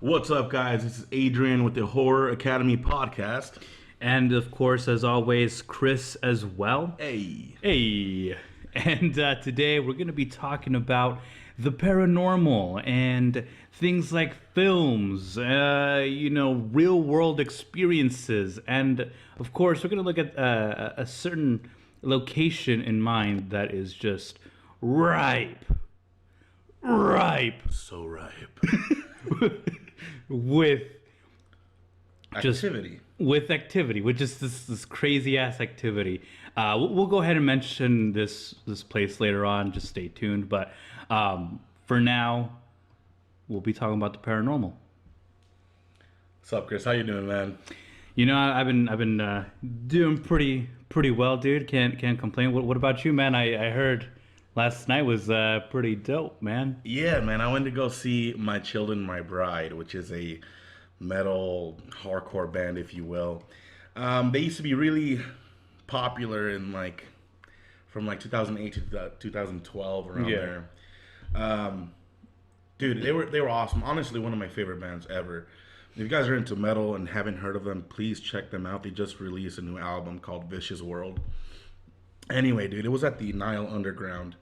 What's up, guys? This is Adrian with the Horror Academy podcast. And of course, as always, Chris as well. Hey. Hey. And today we're going to be talking about the paranormal and things like films, real world experiences. And of course, we're going to look at a certain location in mind that is just ripe. So ripe. with Activity. With activity, which is this crazy ass activity. We'll go ahead and mention this place later on. Just stay tuned. But for now, we'll be talking about the paranormal. What's up, Chris? How you doing, man? You know, I've been doing pretty well, dude. Can't complain. What about you, man? I heard last night was pretty dope, man. Yeah, man. I went to go see My Children, My Bride, which is a metal hardcore band, if you will. They used to be really popular in from 2008 to 2012, around there. Dude, they were awesome. Honestly, one of my favorite bands ever. If you guys are into metal and haven't heard of them, please check them out. They just released a new album called Vicious World. Anyway, dude, it was at the Nile Underground,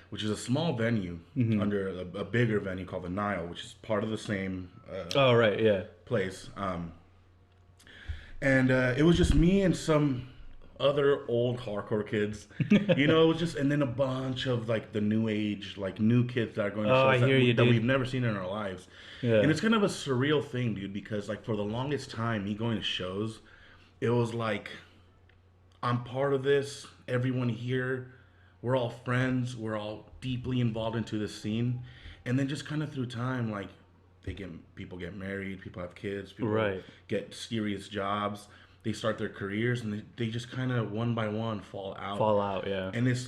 which is a small venue under a bigger venue called the Nile, which is part of the same place. And it was just me and some other old hardcore kids. It was just, and then a bunch of the new age, new kids that are going to shows that we've never seen in our lives. Yeah. And it's kind of a surreal thing, dude, because for the longest time, me going to shows, it was like, I'm part of this. Everyone here, we're all friends. We're all deeply involved into this scene. And then just kind of through time, people get married, people have kids, people get serious jobs. They start their careers, and they just kind of one by one fall out. Yeah. And it's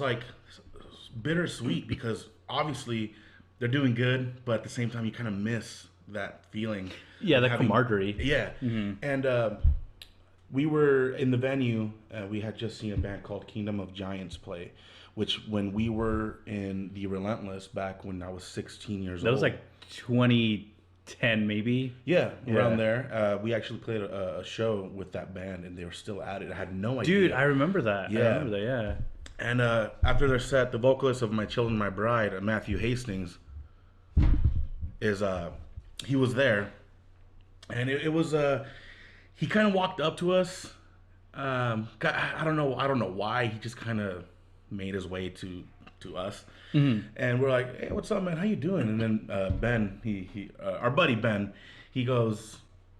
bittersweet because obviously they're doing good, but at the same time you kind of miss that feeling. Yeah, that camaraderie. Yeah. Mm-hmm. And we were in the venue. We had just seen a band called Kingdom of Giants play, which when we were in the Relentless back when I was 16 years old. That was like 2010 maybe? Yeah, around there. We actually played a show with that band, and they were still at it. I had no idea. Dude, I remember that. Yeah. And after their set, the vocalist of My Children, My Bride, Matthew Hastings, he was there. And it was... he kind of walked up to us. I don't know why. He just kind of made his way to us, and we're like, "Hey, what's up, man? How you doing?" And then Ben, our buddy Ben, he goes,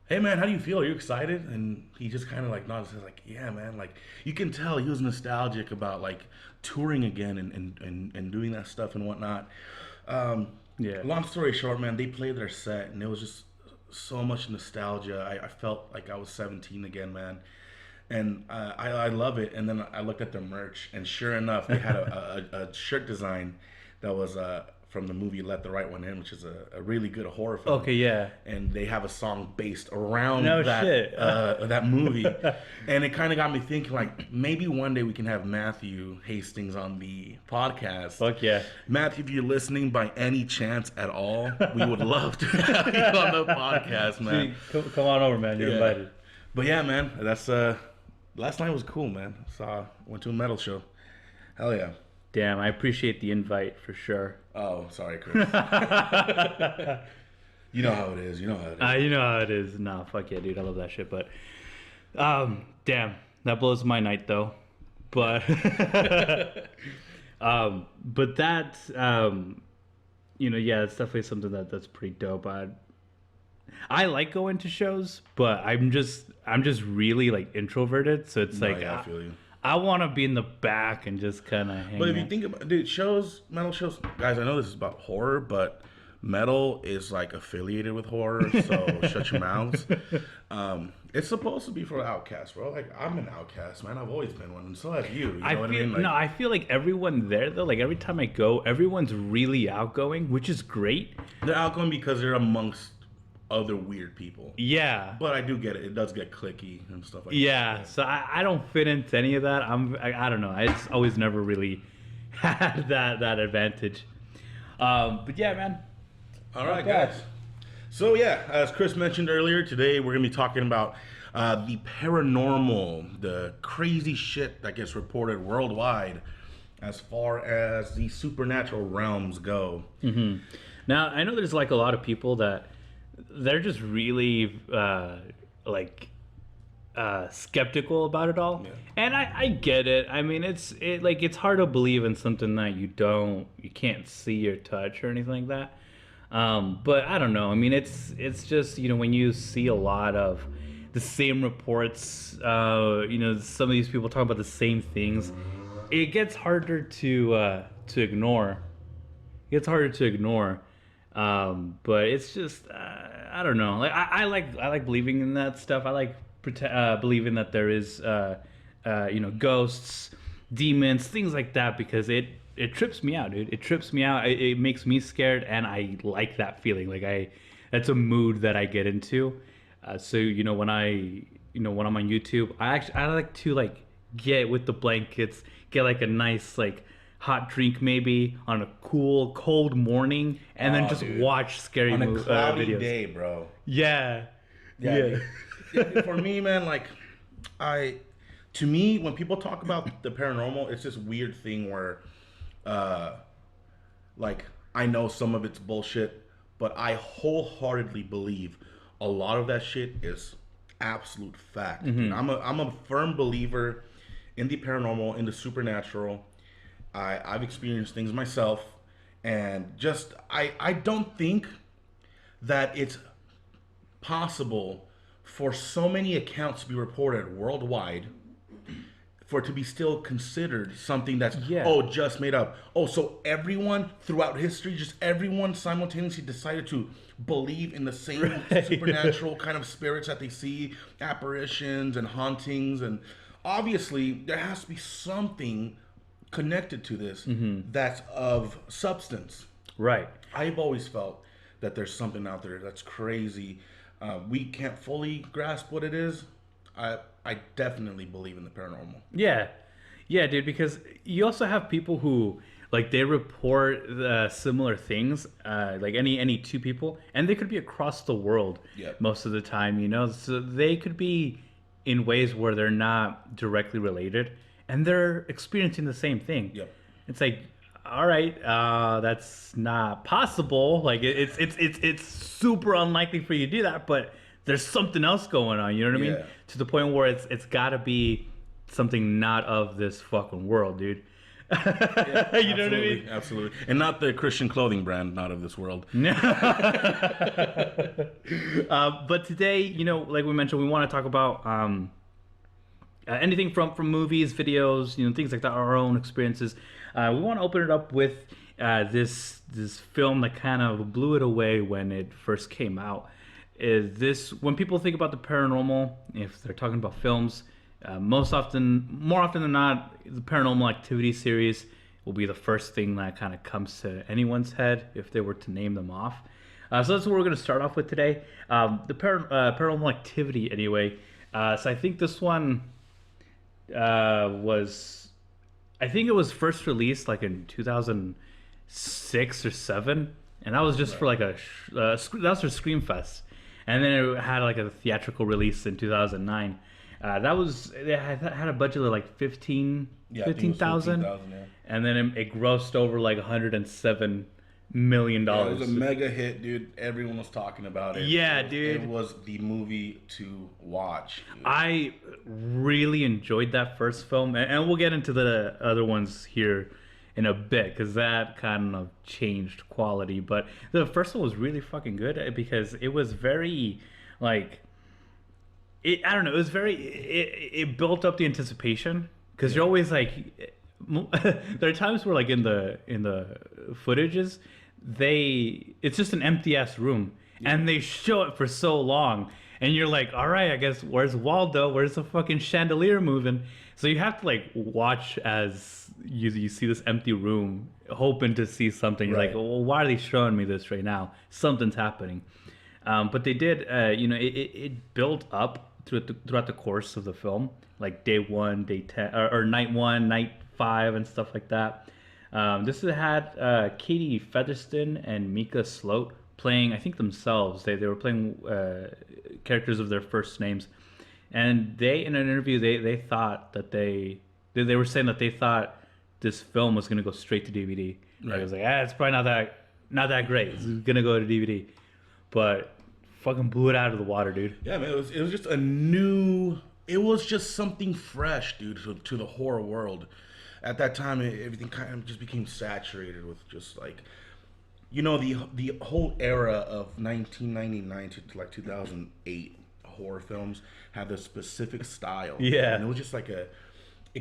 "Hey, man, how do you feel? Are you excited?" And he just kind of nods, says "Yeah, man." You can tell he was nostalgic about touring again and doing that stuff and whatnot. Long story short, man, they played their set, and it was just so much nostalgia. I felt like I was 17 again, man, and I love it. And then I looked at their merch, and sure enough, they had a shirt design that was from the movie Let the Right One In, which is a really good horror film. Okay, yeah. And they have a song based around that movie, and it kind of got me thinking, maybe one day we can have Matthew Hastings on the podcast. Fuck yeah, Matthew, if you're listening by any chance at all, we would love to have you on the podcast, man. Come on over, man. You're invited. But yeah, man, that's last night was cool, man. Went to a metal show. Hell yeah. Damn, I appreciate the invite for sure. Oh, sorry, Chris. You know how it is. You know how it is. Nah, fuck yeah, dude. I love that shit. But, damn, that blows my night though. But, but that, it's definitely something that's pretty dope. I like going to shows, but I'm just really introverted. So it's I feel you. I want to be in the back and just kind of hang. But if you think about, dude, metal shows, guys, I know this is about horror, but metal is affiliated with horror, so shut your mouths. It's supposed to be for outcasts, bro. I'm an outcast, man. I've always been one, and so have you. You know what I mean? No, I feel like everyone there, though, every time I go, everyone's really outgoing, which is great. They're outgoing because they're amongst other weird people. Yeah. But I do get it. It does get cliquey and stuff like that. Yeah. So I don't fit into any of that. I don't know. It's always never really had that advantage. But yeah, man. All right, guys. So yeah, as Chris mentioned earlier, today we're gonna be talking about the paranormal, the crazy shit that gets reported worldwide, as far as the supernatural realms go. Now, I know there's like a lot of people that they're just really like skeptical about it all, Yeah. and I get it. I mean, it's hard to believe in something that you can't see or touch or anything like that. But I don't know. I mean, it's just when you see a lot of the same reports, some of these people talk about the same things. It gets harder to ignore. It gets harder to ignore. But it's just I don't know. Like I like believing in that stuff. I like believing that there is ghosts, demons, things like that, because it trips me out, dude. It trips me out. It makes me scared, and I like that feeling. That's a mood that I get into. So when I'm on YouTube, I like to like get with the blankets, get like a nice like hot drink maybe on a cool cold morning, and then just Dude. watch scary On a cloudy videos. day, bro. Yeah. Yeah. For me, man, to me, when people talk about the paranormal, it's this weird thing where, like, I know some of it's bullshit, but I wholeheartedly believe a lot of that shit is absolute fact. Dude. I'm a firm believer in the paranormal, in the supernatural. I've experienced things myself, and just I don't think that it's possible for so many accounts to be reported worldwide for it to be still considered something that's just made up. So everyone throughout history, just everyone simultaneously decided to believe in the same supernatural kind of spirits that they see, apparitions and hauntings, and obviously there has to be something connected to this that's of substance. Right. I've always felt that there's something out there that's crazy. We can't fully grasp what it is. I definitely believe in the paranormal. Yeah, dude. Because you also have people who like they report similar things, like any two people, and they could be across the world most of the time. So they could be in ways where they're not directly related, and they're experiencing the same thing. Yep. It's like, all right, that's not possible. Like it's super unlikely for you to do that, but there's something else going on. You know what I mean? To the point where it's got to be something not of this fucking world, dude. You know what I mean? Absolutely. And not the Christian clothing brand, not of this world. But today, like we mentioned, we want to talk about anything from movies, videos, things like that, our own experiences. We want to open it up with this film that kind of blew it away when it first came out. When people think about the paranormal, if they're talking about films, more often than not, the Paranormal Activity series will be the first thing that kind of comes to anyone's head if they were to name them off. So that's what we're going to start off with today. The Paranormal Activity, anyway. So I think this one I think it was first released like in 2006 or 7, and that was just for like that was for Screamfest, and then it had like a theatrical release in 2009. It had a budget of like 15,000, and then it grossed over like $107 million. It was a mega hit, dude. Everyone was talking about it. Yeah, dude. It was the movie to watch. Dude. I really enjoyed that first film, and we'll get into the other ones here in a bit, because that kind of changed quality. But the first one was really fucking good because it was very like. I don't know. It was it built up the anticipation, because you're always like, there are times where like in the footages, it's just an empty ass room, and they show it for so long, and you're like, all right, I guess where's Waldo? Where's the fucking chandelier moving? So you have to like watch as you see this empty room, hoping to see something. You're like, well, why are they showing me this right now? Something's happening. But they did, it built up throughout the course of the film, like day 1, day 10, or night 1, night 5, and stuff like that. This had Katie Featherston and Mika Sloat playing, I think themselves. They were playing characters of their first names, and they in an interview they thought that they were saying that they thought this film was gonna go straight to DVD. Right. It was like, it's probably not that great. It's gonna go to DVD, but fucking blew it out of the water, dude. Yeah, man, it was just a new. It was just something fresh, dude, to the horror world. At that time, everything kind of just became saturated with just like, the whole era of 1999 to like 2008 horror films had a specific style. Yeah, and it was just like it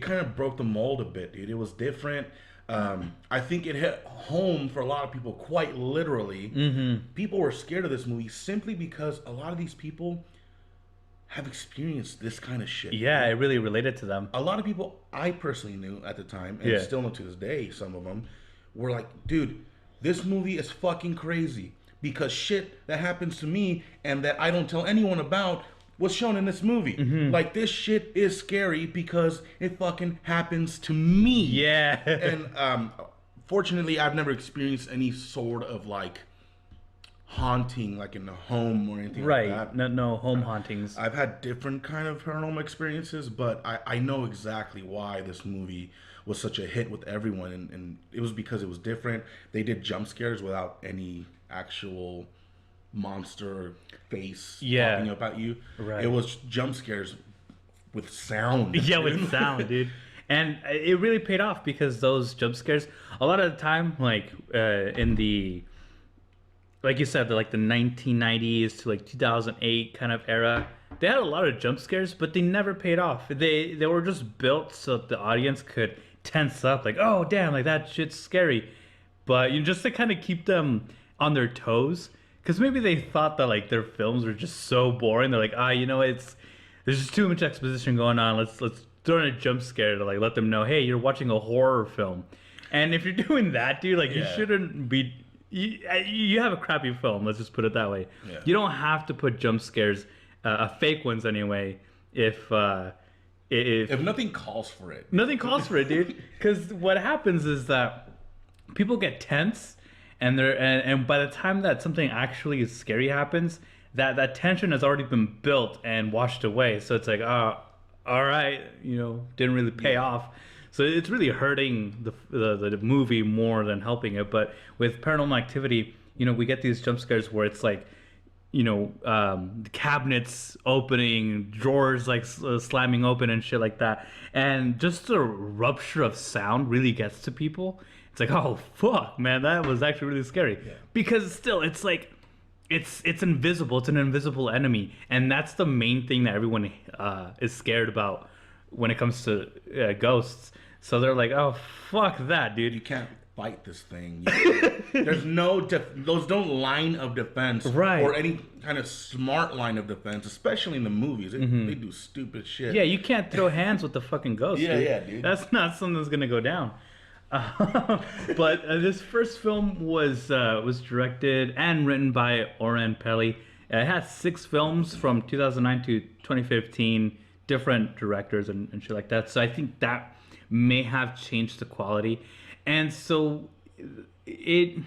kind of broke the mold a bit, dude. It was different. I think it hit home for a lot of people quite literally. Mm-hmm. People were scared of this movie simply because a lot of these people have experienced this kind of shit. Yeah, it really related to them. A lot of people I personally knew at the time, and still know to this day, some of them, were like, dude, this movie is fucking crazy because shit that happens to me and that I don't tell anyone about was shown in this movie. Mm-hmm. Like, this shit is scary because it fucking happens to me. Yeah. And fortunately, I've never experienced any sort of like haunting, like in a home or anything like that. Right. No home hauntings. I've had different kind of paranormal experiences, but I know exactly why this movie was such a hit with everyone, and it was because it was different. They did jump scares without any actual monster face popping up at you. Right. It was jump scares with sound. Yeah, with sound, dude. And it really paid off because those jump scares, a lot of the time, like in the, like you said, like the 1990s to like 2008 kind of era, they had a lot of jump scares, but they never paid off. They were just built so that the audience could tense up, like, oh damn, like that shit's scary. But just to kind of keep them on their toes, because maybe they thought that like their films were just so boring. They're like, there's just too much exposition going on. Let's throw in a jump scare to like let them know, hey, you're watching a horror film. And if you're doing that, dude, like you shouldn't be. You have a crappy film. Let's just put it that way. Yeah. You don't have to put jump scares, fake ones anyway. If nothing calls for it, nothing calls for it, dude. Because what happens is that people get tense. And by the time that something actually scary happens, that tension has already been built and washed away. So it's like, all right, didn't really pay off. So it's really hurting the movie more than helping it. But with Paranormal Activity, we get these jump scares where it's like, the cabinets opening, drawers like slamming open and shit like that. And just the rupture of sound really gets to people. It's like, oh fuck, man, that was actually really scary. Yeah. Because still, it's like, it's invisible. It's an invisible enemy, and that's the main thing that everyone is scared about when it comes to ghosts. So they're like, oh fuck that, dude. You can't fight this thing. There's there's no line of defense, right, or any kind of smart line of defense, especially in the movies. They do stupid shit. Yeah, you can't throw hands with the fucking ghost. Dude. That's not something that's gonna go down. But this first film was directed and written by Oren Peli. It has 6 films from 2009 to 2015, different directors and shit like that. So I think that may have changed the quality. And so the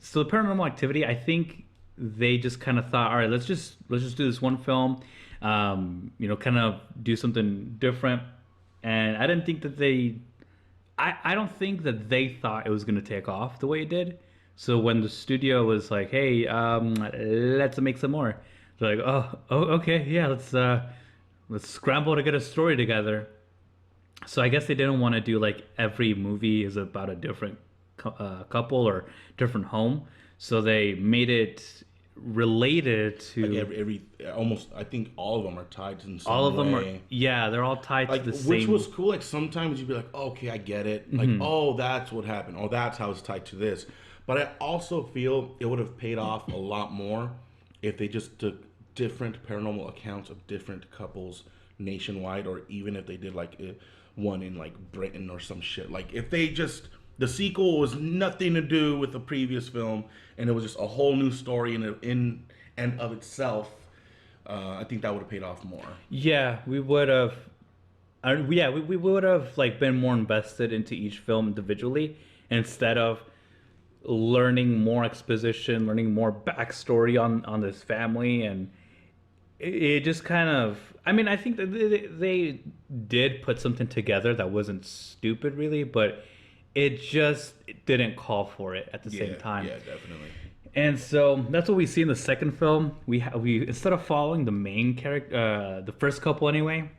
Paranormal Activity, I think they just kind of thought, all right, let's just do this one film, kind of do something different. And I didn't think that I don't think that they thought it was going to take off the way it did. So when the studio was like, hey, let's make some more, they're like, oh okay, yeah, let's scramble to get a story together. So I guess they didn't want to do like every movie is about a different couple or different home. So they made it related to like every almost. I think all of them are tied in some all of them way. They're all tied like, to the which same. was cool. Like sometimes you'd be like, oh, okay, I get it. Like, oh, that's what happened. Oh, that's how it's tied to this. But I also feel it would have paid off a lot more if they just took different paranormal accounts of different couples nationwide, or even if they did like one in like Britain or some shit. Like if they just, the sequel was nothing to do with the previous film and it was just a whole new story in and of itself, I think that would have paid off more. Yeah, we would have. We would have like been more invested into each film individually instead of learning more exposition, learning more backstory on this family, and it just kind of. I mean, I think that they did put something together that wasn't stupid, really, but it didn't call for it at the same time. Yeah, definitely. And so that's what we see in the second film. We instead of following the main character, the first couple anyway,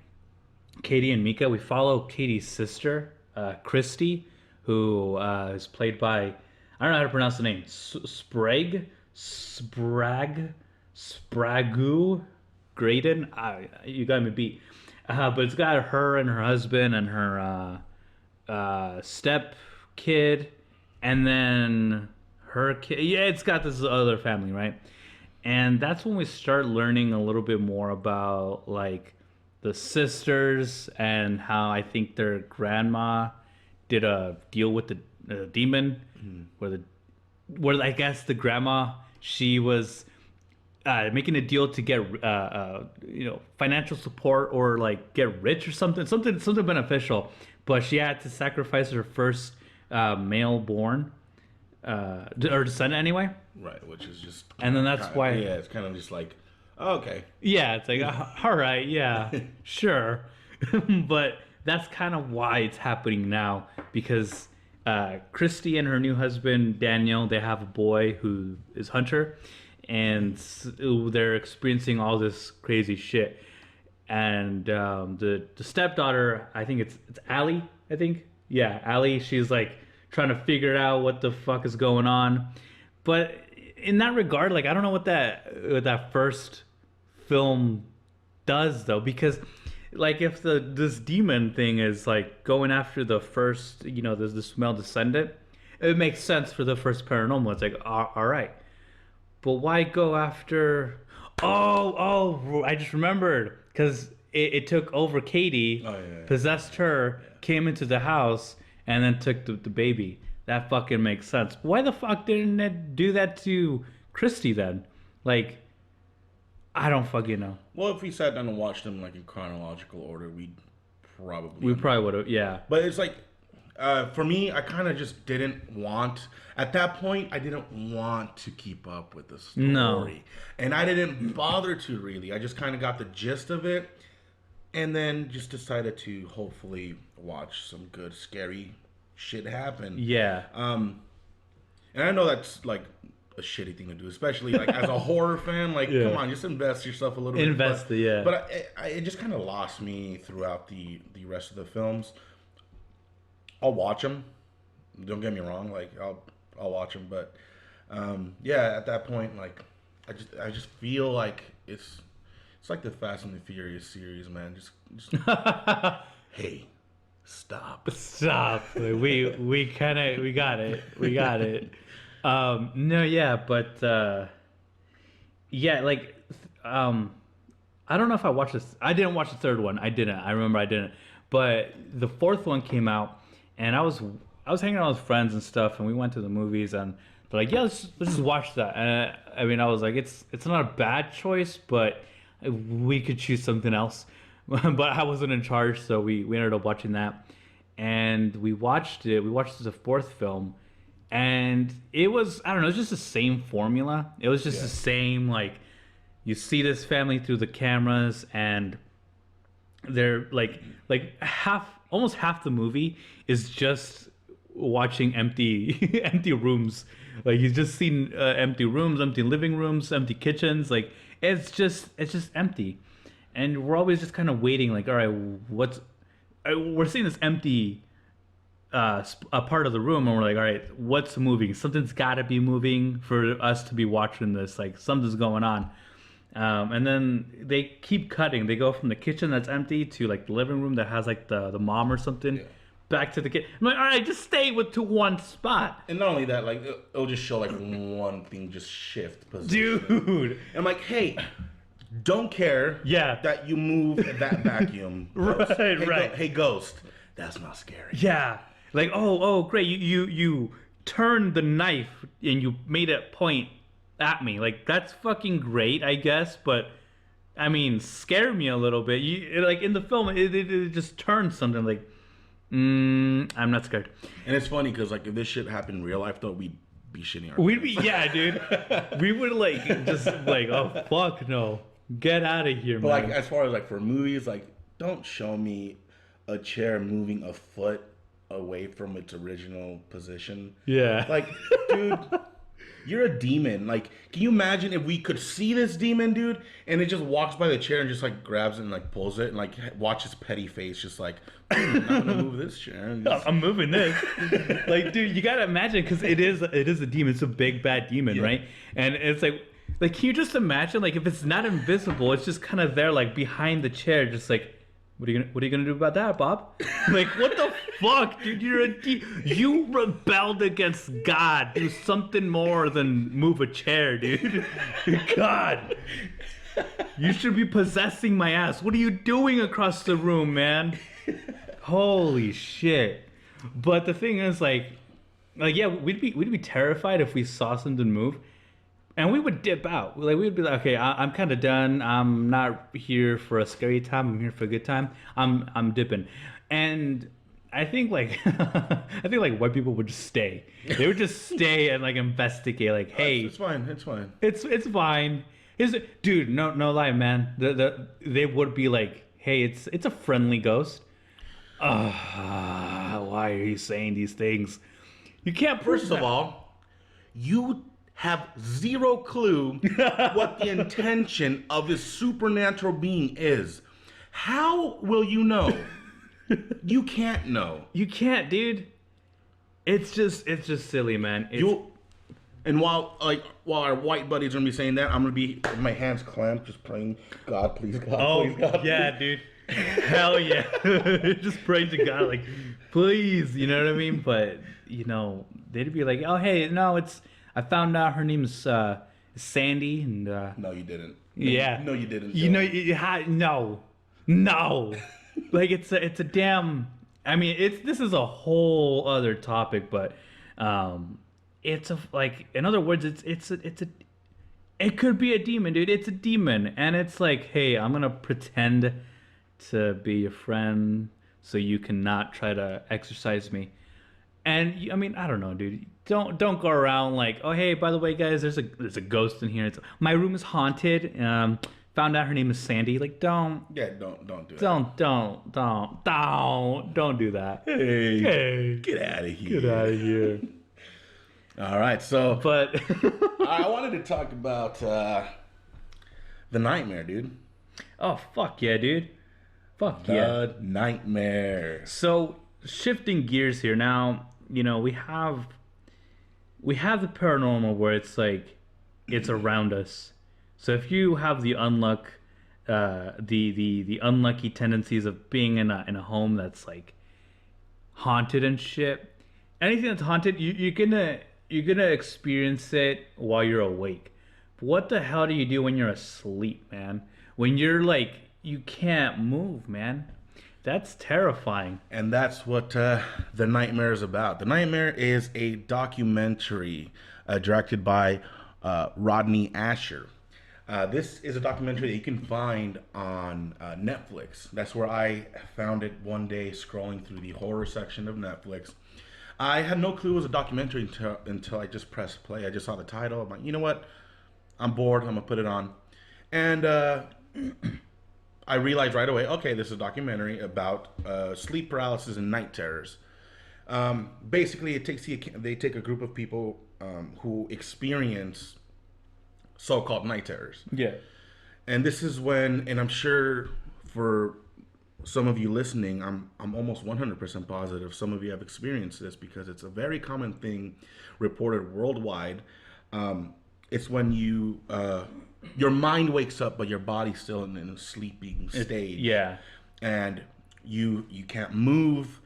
Katie and Mika, we follow Katie's sister, Christy, who is played by, I don't know how to pronounce the name, Spragu, Graydon. You got me beat. But it's got her and her husband and her step kid, and then her kid. Yeah, it's got this other family, right? And that's when we start learning a little bit more about like the sisters and how I think their grandma did a deal with the demon, where I guess the grandma, she was making a deal to get financial support or like get rich or something beneficial, but she had to sacrifice her first male born or descendant anyway. Right, which is just. And then that's why. Yeah, it's kind of just like, oh, okay. Yeah, it's like, all right, yeah, sure. But that's kind of why it's happening now, because Christy and her new husband, Daniel, they have a boy who is Hunter, and they're experiencing all this crazy shit. And the stepdaughter, I think it's Allie, I think. Yeah, Allie, she's like trying to figure out what the fuck is going on. But in that regard, like, I don't know what that first film does, though, because like if this demon thing is like going after the first, this male descendant, it makes sense for the first Paranormal. It's like, all right, but why go after? Oh, I just remembered, because it took over Katie, possessed her, came into the house, and then took the baby. That fucking makes sense. Why the fuck didn't it do that to Christy then? Like, I don't fucking know. Well, if we sat down and watched them like in chronological order, we probably would have, yeah. But it's like, for me, I kind of just didn't want, at that point, I didn't want to keep up with the story. No. And I didn't bother to really. I just kind of got the gist of it, and then just decided to hopefully watch some good scary shit happen. Yeah. And I know that's like a shitty thing to do, especially like as a horror fan. Like, come on, just invest yourself a little bit. But it just kind of lost me throughout the rest of the films. I'll watch them. Don't get me wrong. Like, I'll watch them, but yeah, at that point, like, I just feel like it's like the Fast and the Furious series, man. Just hey, stop. We got it. No, yeah, but yeah, like I don't know if I watched this. I didn't watch the third one. I remember I didn't. But the fourth one came out, and I was hanging out with friends and stuff, and we went to the movies, and they're like, yeah, let's just watch that. And I mean, I was like, it's not a bad choice, but we could choose something else. But I wasn't in charge, so we ended up watching that, and we watched it. We watched the fourth film, and it was, I don't know, it was just the same formula. It was just the same, like, you see this family through the cameras, and they're like almost half the movie is just watching empty rooms. Like, you've just seen empty rooms, empty living rooms, empty kitchens. Like, it's just empty, and we're always just kind of waiting. Like, all right, we're seeing this empty a part of the room, and we're like, all right, what's moving? Something's got to be moving for us to be watching this. Like, something's going on. And then they keep cutting. They go from the kitchen that's empty to like the living room that has like the mom or something, back to the kitchen. I'm like, all right, just stay to one spot. And not only that, like, it'll just show like one thing just shift position. Dude, and I'm like, hey, don't care that you move that vacuum. Right. Hey, ghost, that's not scary. Yeah. Like, oh, great. You turned the knife and you made it point at me. Like, that's fucking great, I guess. But I mean, scare me a little bit. Like in the film, it just turned something like, I'm not scared. And it's funny because like if this shit happened in real life, though, we be shitting our We'd pants. be, yeah, dude. We would like just like, oh fuck no, get out of here, But man. like as far as like for movies, like don't show me a chair moving a foot away from its original position. Yeah. Like, dude, you're a demon. Like, can you imagine if we could see this demon, dude, and it just walks by the chair and just like grabs it and like pulls it and like watch his petty face, just like, I'm not gonna move this chair. And just... I'm moving this. Like, dude, you gotta imagine, because it is a demon. It's a big bad demon, Yeah. right? And it's like, can you just imagine, like, if it's not invisible, it's just kind of there, like behind the chair, just like, what are you gonna do about that, Bob? Like, what the fuck, dude? You rebelled against God. Do something more than move a chair, dude. God, you should be possessing my ass. What are you doing across the room, man? Holy shit! But the thing is, like yeah, we'd be terrified if we saw something move. And we would dip out. Like we'd be like, okay, I'm kind of done. I'm not here for a scary time. I'm here for a good time. I'm dipping. And I think like white people would just stay. They would just stay and like investigate. Like, hey, it's fine. It's fine. it's fine. Dude? No lie, man. They would be like, hey, it's a friendly ghost. Why are you saying these things? You can't. First of all, you have zero clue what the intention of this supernatural being is. How will you know? You can't know. You can't, dude. It's just silly, man. And while our white buddies are gonna be saying that, I'm gonna be with my hands clamped, just praying, God, please, God, please, God. Yeah, dude. Hell yeah. Just praying to God, like, please, you know what I mean? But, they'd be like, oh, hey, no, I found out her name's Sandy, and No, you didn't. yeah, No, you didn't. No, like it's a damn. I mean, this is a whole other topic, but it's in other words, it could be a demon, dude. It's a demon, and it's like, hey, I'm gonna pretend to be your friend so you cannot try to exorcise me. And I mean, I don't know, dude. Don't go around like, oh hey, by the way, guys, there's a ghost in here. My room is haunted. Found out her name is Sandy. Like, don't do that. Don't do that. Hey, get out of here. Get out of here. All right, so But I wanted to talk about the nightmare, dude. oh fuck yeah, dude. Fuck yeah. The nightmare. So shifting gears here now, we have the paranormal where it's like it's around us. So if you have the the unlucky tendencies of being in a home that's like haunted and shit, anything that's haunted, you're gonna experience it while you're awake. But what the hell do you do when you're asleep, man? When you're like you can't move, man. That's terrifying. And that's what The Nightmare is about. The Nightmare is a documentary directed by Rodney Asher. This is a documentary that you can find on Netflix. That's where I found it one day scrolling through the horror section of Netflix. I had no clue it was a documentary until I just pressed play. I just saw the title. I'm like, you know what? I'm bored. I'm going to put it on. And I realized right away, okay, this is a documentary about sleep paralysis and night terrors. Basically, they take a group of people who experience so-called night terrors. Yeah. And this is when, and I'm sure for some of you listening, I'm almost 100% positive some of you have experienced this because it's a very common thing reported worldwide. It's when your mind wakes up, but your body's still in a sleeping stage. Yeah. And you can't move.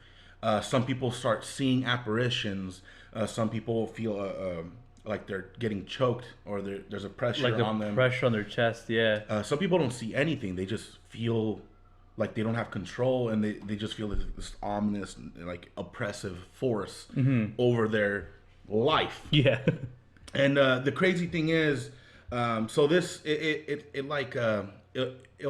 Some people start seeing apparitions. Some people feel like they're getting choked or there's a pressure on them. Pressure on their chest, yeah. Some people don't see anything. They just feel like they don't have control and they just feel this ominous, like oppressive force over their life. Yeah. And the crazy thing is, so this it'll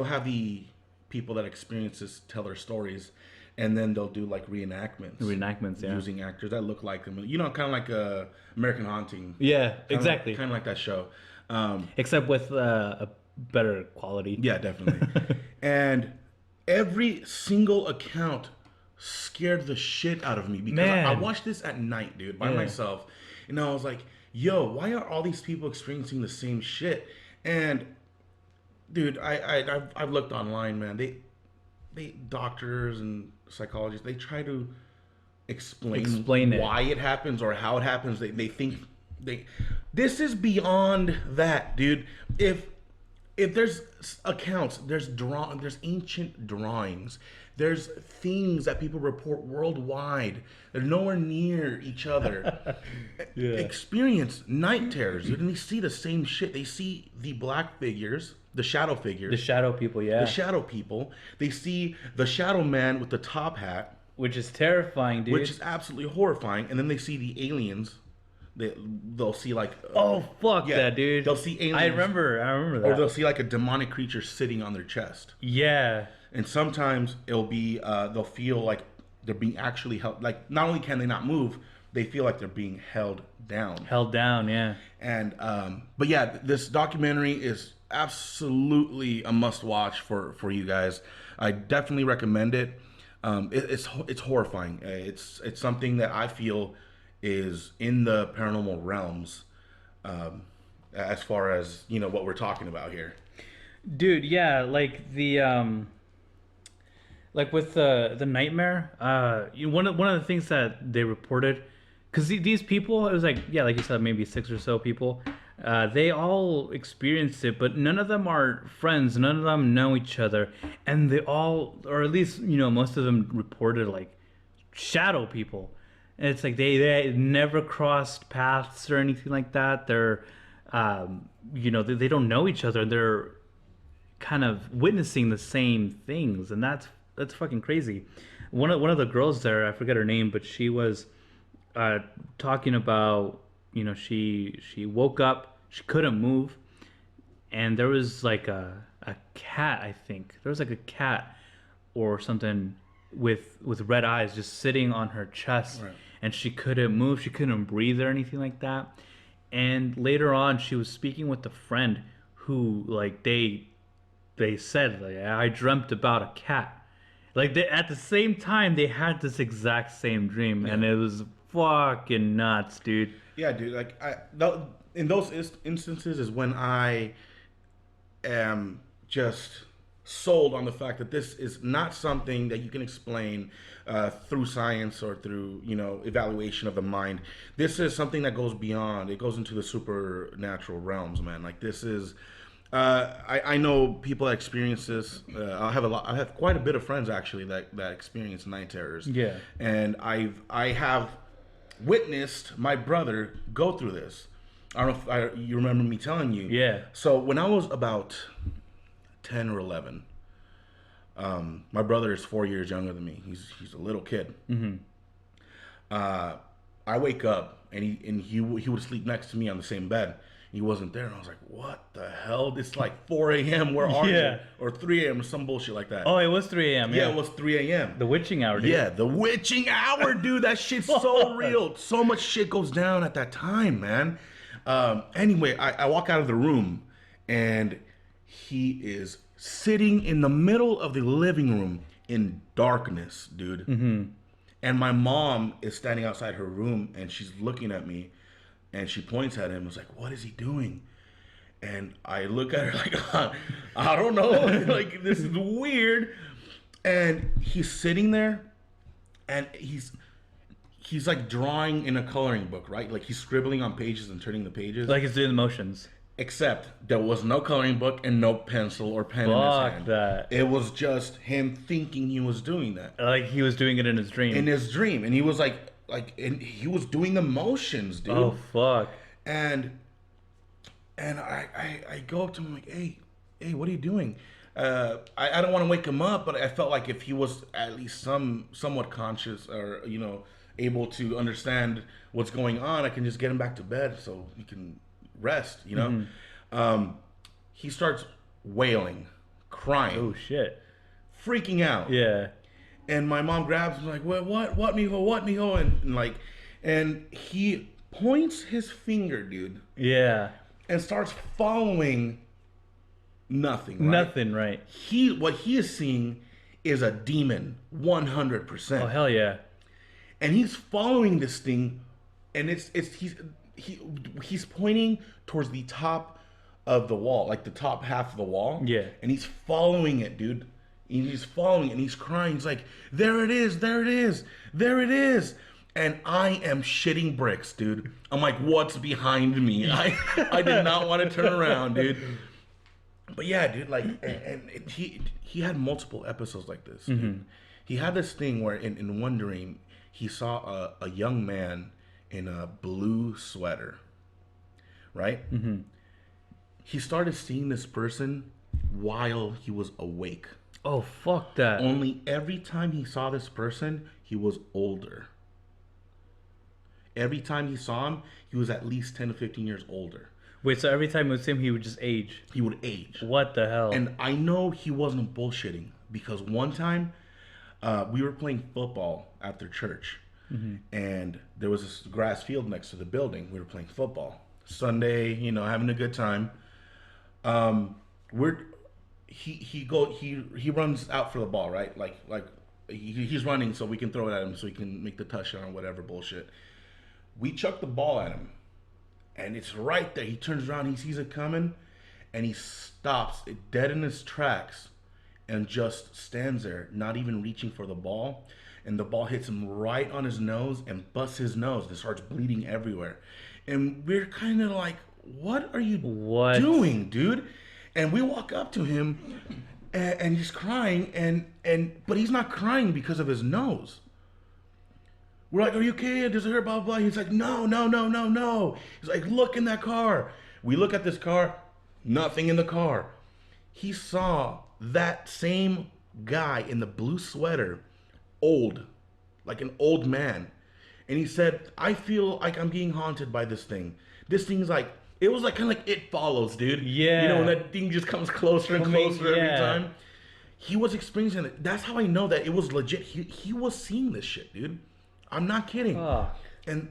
have the people that experience this tell their stories, and then they'll do like reenactments. Reenactments, yeah. Using actors that look like them. You know, kind of like American Haunting. Yeah, exactly. Kind of like that show. Except with a better quality. Yeah, definitely. And every single account scared the shit out of me because I watched this at night, dude, by myself. And I was like, yo, why are all these people experiencing the same shit? And dude, I've looked online, man. They doctors and psychologists, they try to explain why it happens or how it happens. They think this is beyond that, dude. If there's accounts, there's ancient drawings, there's things that people report worldwide. They're nowhere near each other. Experience night terrors, dude, and they see the same shit. They see the black figures, the shadow figures. The shadow people, yeah. The shadow people. They see the shadow man with the top hat. Which is terrifying, dude. Which is absolutely horrifying. And then they see the aliens. They'll see like... oh, fuck that, dude. They'll see aliens. I remember that. Or they'll see like a demonic creature sitting on their chest. Yeah. And sometimes it'll be... they'll feel like they're being actually held... Like, not only can they not move, they feel like they're being held down. Held down, yeah. And... but yeah, this documentary is absolutely a must-watch for you guys. I definitely recommend it. It's horrifying. It's something that I feel is in the paranormal realms, as far as, you know, what we're talking about here. Dude, yeah, like the like with the nightmare, one of the things that they reported, because these people, it was like, yeah, like you said, maybe 6 or so people, they all experienced it, but none of them are friends, none of them know each other, and they all, or at least, you know, most of them reported like shadow people. And it's like they never crossed paths or anything like that. They're, you know, they don't know each other. They're kind of witnessing the same things, and that's fucking crazy. One of the girls there, I forget her name, but she was talking about, you know, she woke up, she couldn't move, and there was like a cat, I think. There was like a cat or something with red eyes just sitting on her chest. Right. And she couldn't move, she couldn't breathe or anything like that. And later on, she was speaking with a friend who, like, they said, like, I dreamt about a cat. Like, at the same time, they had this exact same dream, and it was fucking nuts, dude. Yeah, dude. Like, in those instances is when I am just sold on the fact that this is not something that you can explain through science or through, you know, evaluation of the mind. This is something that goes beyond. It goes into the supernatural realms, man. Like, this is I know people that experience this. I have quite a bit of friends actually that experience night terrors. Yeah. And I have witnessed my brother go through this. I don't know if you remember me telling you. Yeah. So when I was about 10 or 11, my brother is 4 years younger than me. He's a little kid. Mm-hmm. I wake up and he would sleep next to me on the same bed. He wasn't there, and I was like, "What the hell? It's like 4 a.m. Where are you?" Or 3 a.m. or some bullshit like that. Oh, it was 3 a.m. Yeah, it was 3 a.m. The witching hour, dude. Yeah, the witching hour, dude. That shit's so real. So much shit goes down at that time, man. Anyway, I walk out of the room, and he is sitting in the middle of the living room in darkness, dude. Mm-hmm. And my mom is standing outside her room, and she's looking at me, and she points at him and was like, "What is he doing?" And I look at her like, I don't know. Like, this is weird. And he's sitting there, and he's like drawing in a coloring book, right? Like, he's scribbling on pages and turning the pages. Like he's doing the motions. Except there was no coloring book and no pencil or pen in his hand. Fuck that. It was just him thinking he was doing that. Like he was doing it in his dream. In his dream. And he was and he was doing the motions, dude. Oh, fuck. And I go up to him like, hey, what are you doing? I don't want to wake him up, but I felt like if he was at least somewhat conscious or, you know, able to understand what's going on, I can just get him back to bed so he can rest, you know? Mm-hmm. He starts wailing, crying. Oh, shit. Freaking out. Yeah. And my mom grabs him like, what, mijo, and he points his finger, dude. Yeah. And starts following nothing. Right? Nothing, right? What he is seeing is a demon, 100%. Oh hell yeah! And he's following this thing, and he's pointing towards the top of the wall, like the top half of the wall. Yeah. And he's following it, dude. And he's following it, and he's crying. He's like, there it is, there it is, there it is. And I am shitting bricks, dude. I'm like, what's behind me? I did not want to turn around, dude. But yeah, dude, like, and he had multiple episodes like this. Mm-hmm. He had this thing where in one dream, he saw a young man in a blue sweater, right? Mm-hmm. He started seeing this person while he was awake. Oh, fuck that. Only every time he saw this person, he was older. Every time he saw him, he was at least 10 to 15 years older. Wait, so every time it was him, he would just age? He would age. What the hell? And I know he wasn't bullshitting, because one time we were playing football after church. Mm-hmm. And there was this grass field next to the building. We were playing football. Sunday, having a good time. He runs out for the ball, right? He's running so we can throw it at him so he can make the touchdown or whatever bullshit. We chuck the ball at him, and it's right there. He turns around, he sees it coming, and he stops dead in his tracks and just stands there, not even reaching for the ball. And the ball hits him right on his nose and busts his nose and starts bleeding everywhere. And we're kind of like, what are you doing, dude? And we walk up to him, and he's crying, but he's not crying because of his nose. We're like, are you okay? Does it hurt? Blah, blah, blah. He's like, no. He's like, look in that car. We look at this car, nothing in the car. He saw that same guy in the blue sweater, old, like an old man. And he said, I feel like I'm being haunted by this thing. This thing's like, it was like kind of like It Follows, dude. Yeah. When that thing just comes closer and closer every time. He was experiencing it. That's how I know that it was legit. He was seeing this shit, dude. I'm not kidding. And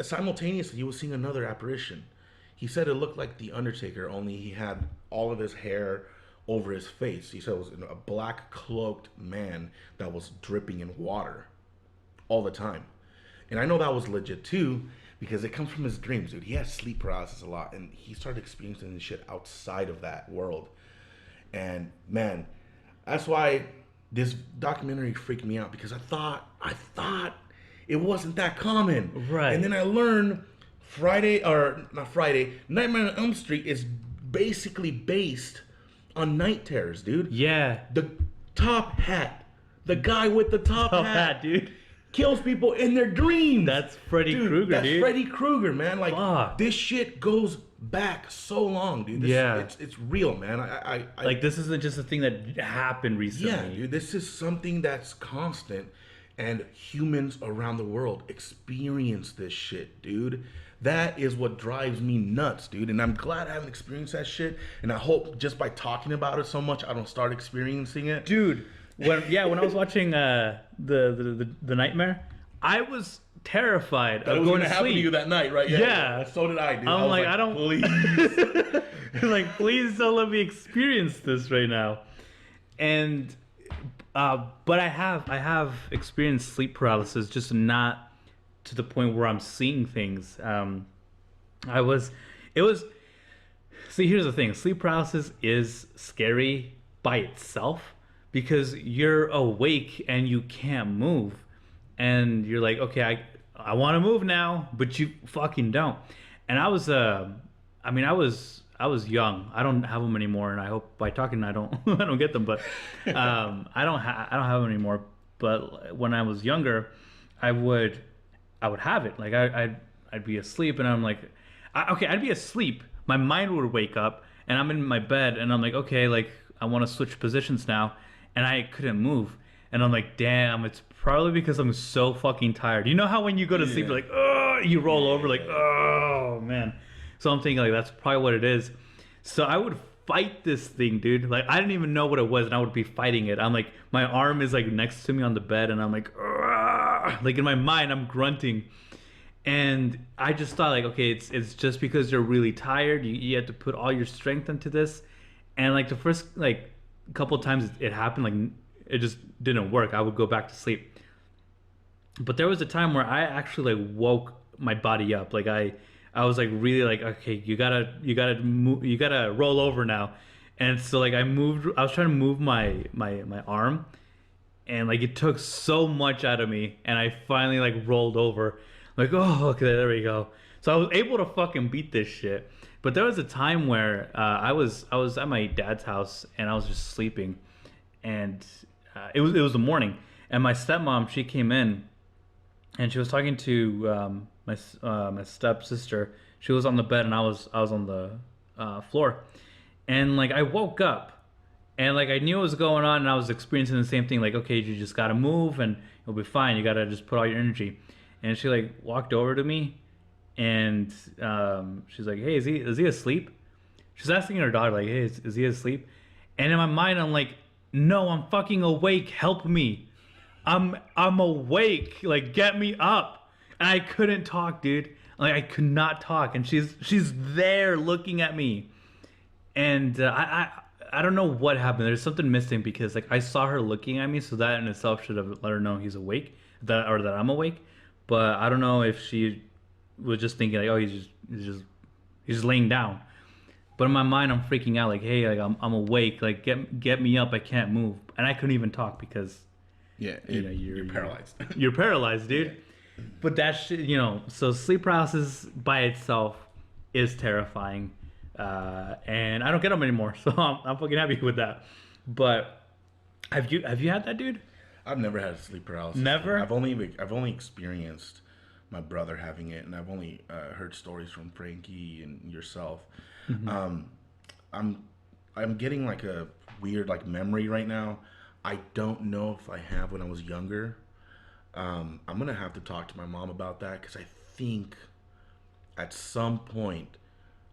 simultaneously, he was seeing another apparition. He said it looked like The Undertaker, only he had all of his hair over his face. He said it was a black cloaked man that was dripping in water all the time. And I know that was legit too, because it comes from his dreams, dude. He has sleep paralysis a lot, and he started experiencing this shit outside of that world. And man, that's why this documentary freaked me out, because I thought it wasn't that common. Right. And then I learned Nightmare on Elm Street is basically based on night terrors, dude. Yeah. The top hat. The guy with the top hat, dude. Kills people in their dreams. That's Freddy Krueger, dude. That's Freddy Krueger, man. Like, fuck. This shit goes back so long, dude. It's real, man. I like, this isn't just a thing that happened recently. Yeah, dude. This is something that's constant, and humans around the world experience this shit, dude. That is what drives me nuts, dude. And I'm glad I haven't experienced that shit. And I hope just by talking about it so much, I don't start experiencing it, dude. When I was watching the Nightmare, I was terrified of going to sleep. Happen to you that night, right? Yeah. So did I, dude. I'm like, I don't. Please. Like, please don't let me experience this right now. And, but I have experienced sleep paralysis, just not to the point where I'm seeing things. See, here's the thing. Sleep paralysis is scary by itself, because you're awake and you can't move, and you're like, okay, I want to move now, but you fucking don't. And I was young. I don't have them anymore, and I hope by talking I don't I don't get them. But I don't have them anymore. But when I was younger, I would have it. Like I'd be asleep, and I'm like, I'd be asleep. My mind would wake up, and I'm in my bed, and I'm like, okay, like I want to switch positions now. And I couldn't move. And I'm like, damn, it's probably because I'm so fucking tired. You know how when you go to sleep, you're like, oh, you roll over like, oh, man. So I'm thinking, like, that's probably what it is. So I would fight this thing, dude. Like, I didn't even know what it was, and I would be fighting it. I'm like, my arm is like next to me on the bed, and I'm like, "Argh!" Like in my mind, I'm grunting. And I just thought, like, okay, it's just because you're really tired. You have to put all your strength into this. And like the first like couple times it happened, like it just didn't work. I would go back to sleep. But there was a time where I actually like woke my body up. Like I was like really like, okay, you gotta move, you gotta roll over now. And so like I was trying to move my arm, and like it took so much out of me, and I finally like rolled over. Like, oh, okay, there we go. So I was able to fucking beat this shit. But there was a time where I was at my dad's house, and I was just sleeping, and it was the morning, and my stepmom, she came in, and she was talking to my stepsister. She was on the bed, and I was on the floor, and like I woke up, and like I knew what was going on, and I was experiencing the same thing. Like, okay, you just gotta move, and you'll be fine. You gotta just put all your energy. And she like walked over to me, and she's like, "Hey, is he asleep?" She's asking her daughter like, "Hey, is he asleep?" And in my mind, I'm like, "No, I'm fucking awake. Help me. I'm awake. Like, get me up." And I couldn't talk, dude. Like, I could not talk. And she's there looking at me, and I don't know what happened. There's something missing, because like I saw her looking at me, so that in itself should have let her know he's awake, that I'm awake. But I don't know if she was just thinking like, oh, he's just laying down. But in my mind, I'm freaking out like, hey, like I'm awake, like get me up, I can't move, and I couldn't even talk because you're paralyzed. You're paralyzed, dude. Yeah. But that shit, so sleep paralysis by itself is terrifying, and I don't get them anymore, so I'm fucking happy with that. But have you had that, dude? I've never had sleep paralysis. Never? I've only experienced my brother having it, and I've only heard stories from Frankie and yourself. Mm-hmm. I'm getting like a weird like memory right now. I don't know if I have when I was younger. I'm gonna have to talk to my mom about that, because I think at some point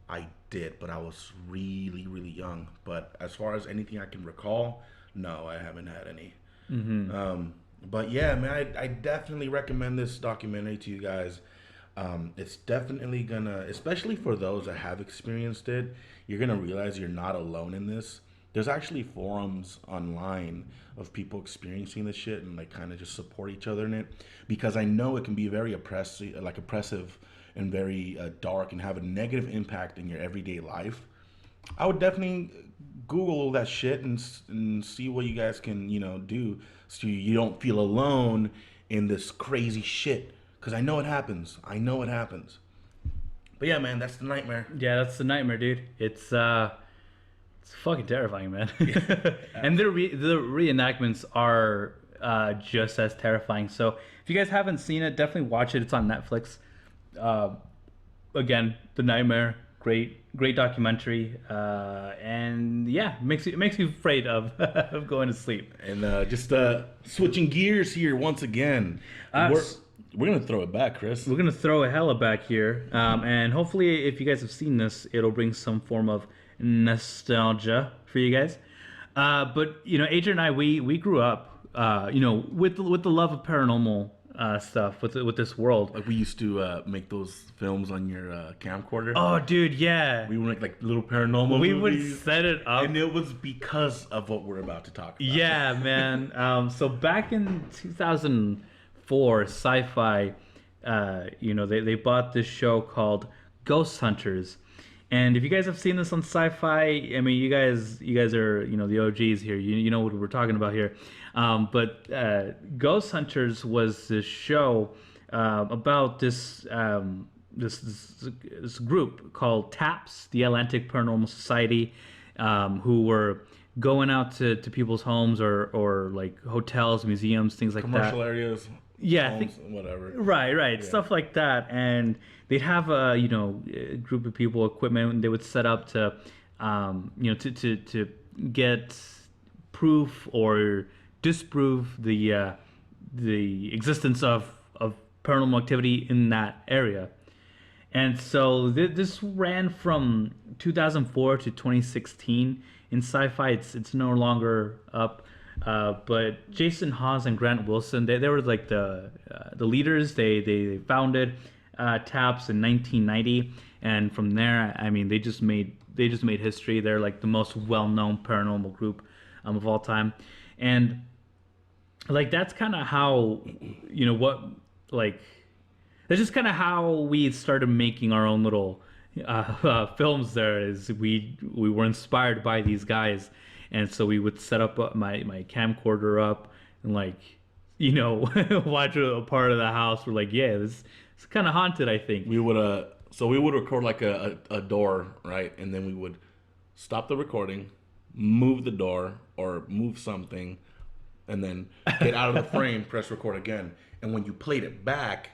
I did, but I was really, really young. But as far as anything I can recall, no, I haven't had any. Mm-hmm. But yeah, man, I definitely recommend this documentary to you guys. It's definitely gonna, especially for those that have experienced it, you're gonna realize you're not alone in this. There's actually forums online of people experiencing this shit, and like kind of just support each other in it, because I know it can be very oppressive and very dark, and have a negative impact in your everyday life. I would definitely Google that shit and see what you guys can, do, so you don't feel alone in this crazy shit. Because I know it happens. But yeah, man, that's the nightmare. Yeah, that's the nightmare, dude. It's fucking terrifying, man. And the reenactments are just as terrifying. So if you guys haven't seen it, definitely watch it. It's on Netflix. Again, The Nightmare. Great documentary, and yeah, makes you afraid of of going to sleep. And just switching gears here once again, we're gonna throw it back, Chris. We're gonna throw a hella back here, and hopefully, if you guys have seen this, it'll bring some form of nostalgia for you guys. But Adrian and I, we grew up, with the love of paranormal stuff with this world. Like we used to make those films on your camcorder. Oh, dude, yeah. We would make like little paranormal We movies, would set it up, and it was because of what we're about to talk about. Yeah, man. So back in 2004, Sci-Fi, they bought this show called Ghost Hunters. And if you guys have seen this on Sci-Fi, I mean, you guys are, the OGs here. You know what we're talking about here. But Ghost Hunters was this show about this group called TAPS, the Atlantic Paranormal Society, who were going out to people's homes or like hotels, museums, things like commercial that. areas. Yeah, homes, whatever. Right, Yeah. stuff like that, and they'd have a group of people, equipment, and they would set up to to get proof or disprove the existence of paranormal activity in that area. And so this ran from 2004 to 2016 in sci-fi. It's no longer up. But Jason Hawes and Grant Wilson, they were like the leaders. They founded TAPS in 1990, and from there, I mean, they just made history. They're like the most well-known paranormal group of all time, and like that's kind of how what like that's just kind of how we started making our own little films. There is we were inspired by these guys, and so we would set up my camcorder up and like watch a part of the house. We're like, yeah, this is kind of haunted, I think. We would record like a door, right? And then we would stop the recording, move the door or move something, and then get out of the frame, press record again. And when you played it back,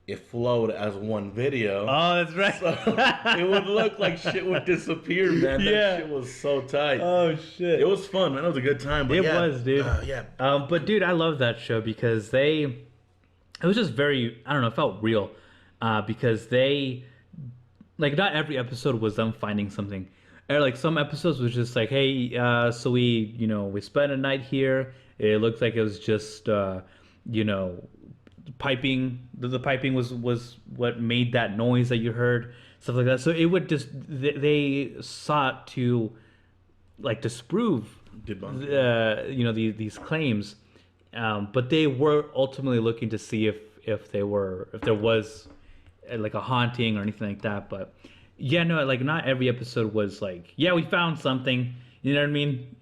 it flowed as one video. Oh, that's right. So it would look like shit would disappear, man. That shit was so tight. Oh shit. It was fun, man. It was a good time. But it was, dude. Yeah. But dude, I love that show because it was just very, I don't know, it felt real. Because they, like, not every episode was them finding something. Or like some episodes was just like, hey, so we spent a night here. It looked like it was just, piping. The piping was what made that noise that you heard, stuff like that. So it would just they sought to like disprove these claims, but they were ultimately looking to see if there was like a haunting or anything like that. But yeah, no, like not every episode was like, yeah, we found something. You know what I mean?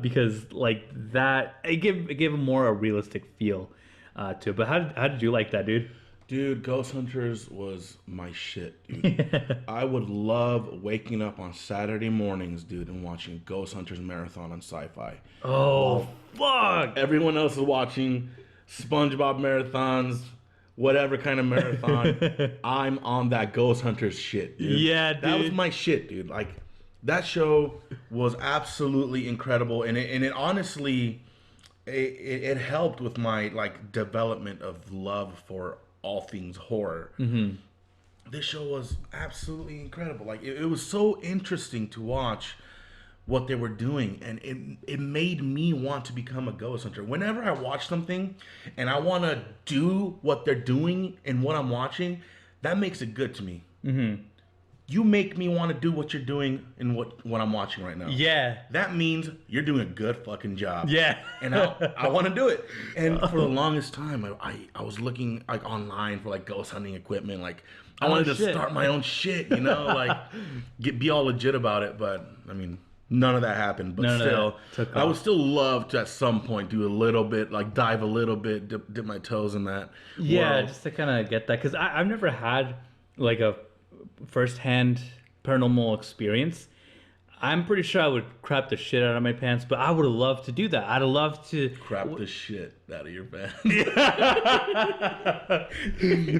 Because like that, it gave a more a realistic feel to it. But how did you like that, dude? Dude, Ghost Hunters was my shit, dude. I would love waking up on Saturday mornings, dude, and watching Ghost Hunters marathon on Sci-Fi. Oh, fuck! Everyone else is watching SpongeBob marathons, whatever kind of marathon. I'm on that Ghost Hunters shit, dude. Yeah, dude. That was my shit, dude. Like, that show was absolutely incredible, and it honestly, it helped with my like development of love for all things horror. Mm-hmm. This show was absolutely incredible. Like it was so interesting to watch what they were doing, and it made me want to become a ghost hunter. Whenever I watch something and I want to do what they're doing and what I'm watching, that makes it good to me. Mm-hmm. You make me want to do what you're doing and what I'm watching right now. Yeah. That means you're doing a good fucking job. Yeah. And I want to do it. And for the longest time, I was looking like online for like ghost hunting equipment. Like I wanted to start my own shit, like be all legit about it. But I mean, none of that happened. But still, I would still love to at some point do a little bit, like dive a little bit, dip my toes in that. Yeah, world. just to kind of get that, because I've never had like a first-hand paranormal experience. I'm pretty sure I would crap the shit out of my pants, but I would love to do that. I'd love to crap the shit out of your pants.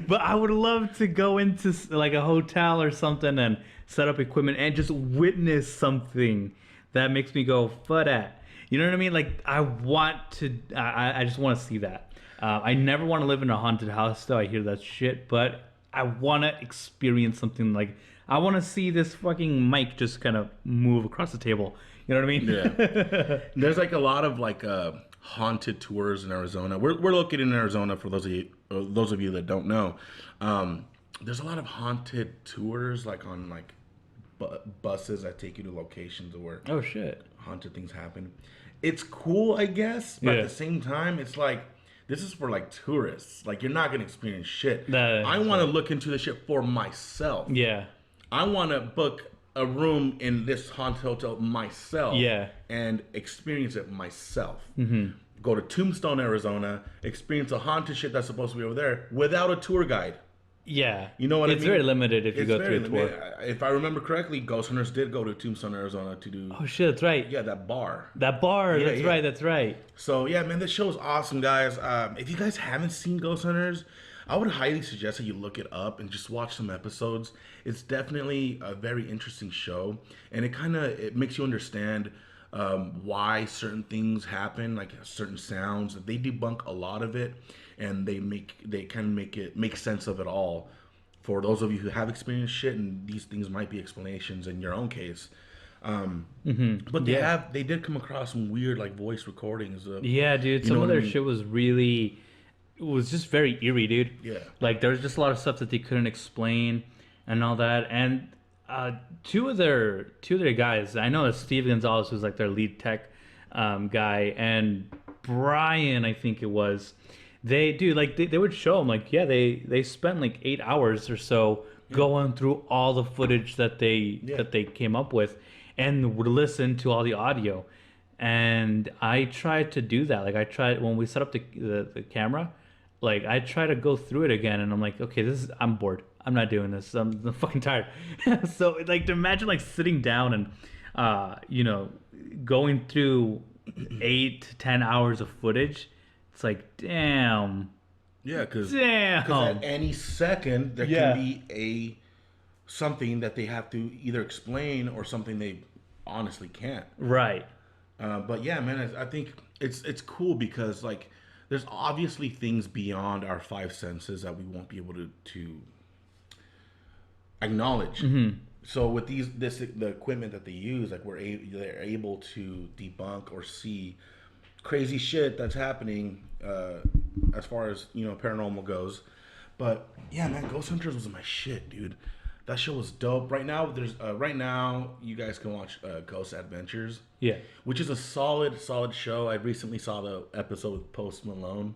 But I would love to go into like a hotel or something and set up equipment and just witness something that makes me go, "For that." You know what I mean? Like I want to. I just want to see that. I never want to live in a haunted house, though. I hear that shit, but I want to experience something like. I want to see this fucking mic just kind of move across the table. You know what I mean? Yeah. There's like a lot of like haunted tours in Arizona. We're located in Arizona for those of you that don't know. There's a lot of haunted tours like on like buses that take you to locations where oh shit, haunted things happen. It's cool, I guess, but at the same time, it's like this is for like tourists. Like you're not gonna experience shit. I want to look into the shit for myself. Yeah. I want to book a room in this haunted hotel myself. Yeah. And experience it myself. Mm-hmm. Go to Tombstone, Arizona, experience the haunted shit that's supposed to be over there without a tour guide. Yeah. You know what I mean? It's very limited if you go through a tour. If I remember correctly, Ghost Hunters did go to Tombstone, Arizona to do... Oh shit, that's right. Yeah, that bar. Yeah, that's right. So yeah, man, this show is awesome, guys. If you guys haven't seen Ghost Hunters, I would highly suggest that you look it up and just watch some episodes. It's definitely a very interesting show, and it makes you understand why certain things happen, like certain sounds. They debunk a lot of it, and they kind of make sense of it all for those of you who have experienced shit, and these things might be explanations in your own case. But they did come across some weird like voice recordings of, Yeah, dude. Some of their shit was really, it was just very eerie, dude. Yeah. Like there was just a lot of stuff that they couldn't explain and all that. And two of their guys, I know it's Steve Gonzalez, who's like their lead tech guy, and Brian, I think it was. They would show them like, yeah, they spent like 8 hours or so going through all the footage that they came up with, and would listen to all the audio. And I tried to do that. Like I tried when we set up the camera, like I try to go through it again, and I'm like, okay, I'm bored. I'm not doing this. I'm fucking tired. So like to imagine like sitting down and going through 8 to 10 hours of footage. It's like, damn. Yeah, because at any second there can be something that they have to either explain or something they honestly can't. Right. But yeah, man, I think it's cool because like there's obviously things beyond our 5 senses that we won't be able to acknowledge. So with the equipment that they use, like they're able to debunk or see crazy shit that's happening as far as paranormal goes. But yeah, man, Ghost Hunters was my shit, dude. That show was dope. Right now you guys can watch Ghost Adventures, which is a solid show. I recently saw the episode with Post Malone.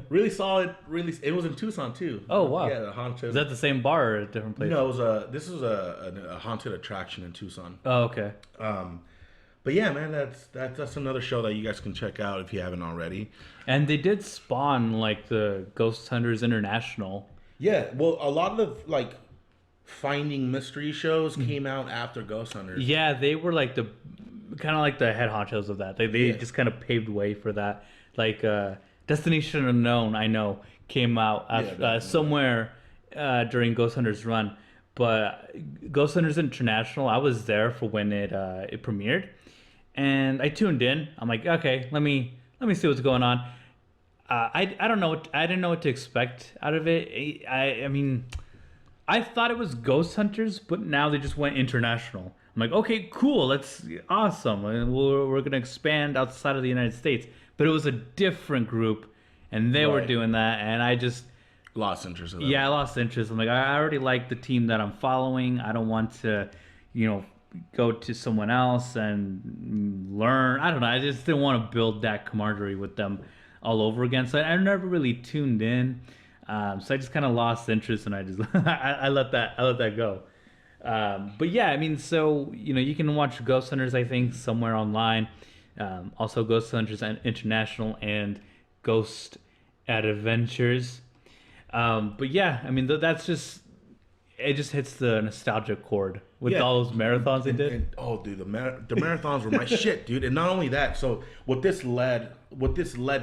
Really solid. It was in Tucson too. Oh wow. Yeah, the haunted. Is that the same bar or a different place? No, this was a haunted attraction in Tucson. Oh, okay. But yeah, man, that's another show that you guys can check out if you haven't already. And they did spawn like the Ghost Hunters International. Yeah, well, a lot of the like finding mystery shows came out after Ghost Hunters. Yeah, they were like the kind of like the head honchos of that. They just kind of paved way for that. Like Destination Unknown, I know, came out somewhere during Ghost Hunters run. But Ghost Hunters International, I was there for when it premiered, and I tuned in. I'm like, okay, let me see what's going on. I don't know. I didn't know what to expect out of it. I mean, I thought it was Ghost Hunters, but now they just went international. I'm like, okay, cool, that's awesome. And we're gonna expand outside of the United States. But it was a different group, and they were doing that, and I just lost interest in that. Yeah, I lost interest. I'm like, I already like the team that I'm following. I don't want to, go to someone else and learn. I don't know. I just didn't want to build that camaraderie with them all over again. So I never really tuned in. So I just kind of lost interest, and I just I let that go. But yeah, I mean, so you can watch Ghost Hunters, I think, somewhere online. Also, Ghost Hunters International and Ghost Adventures. But yeah, I mean, that's just it. Just hits the nostalgia chord with all those marathons they did. Oh, dude, the marathons were my shit, dude. And not only that, so what this led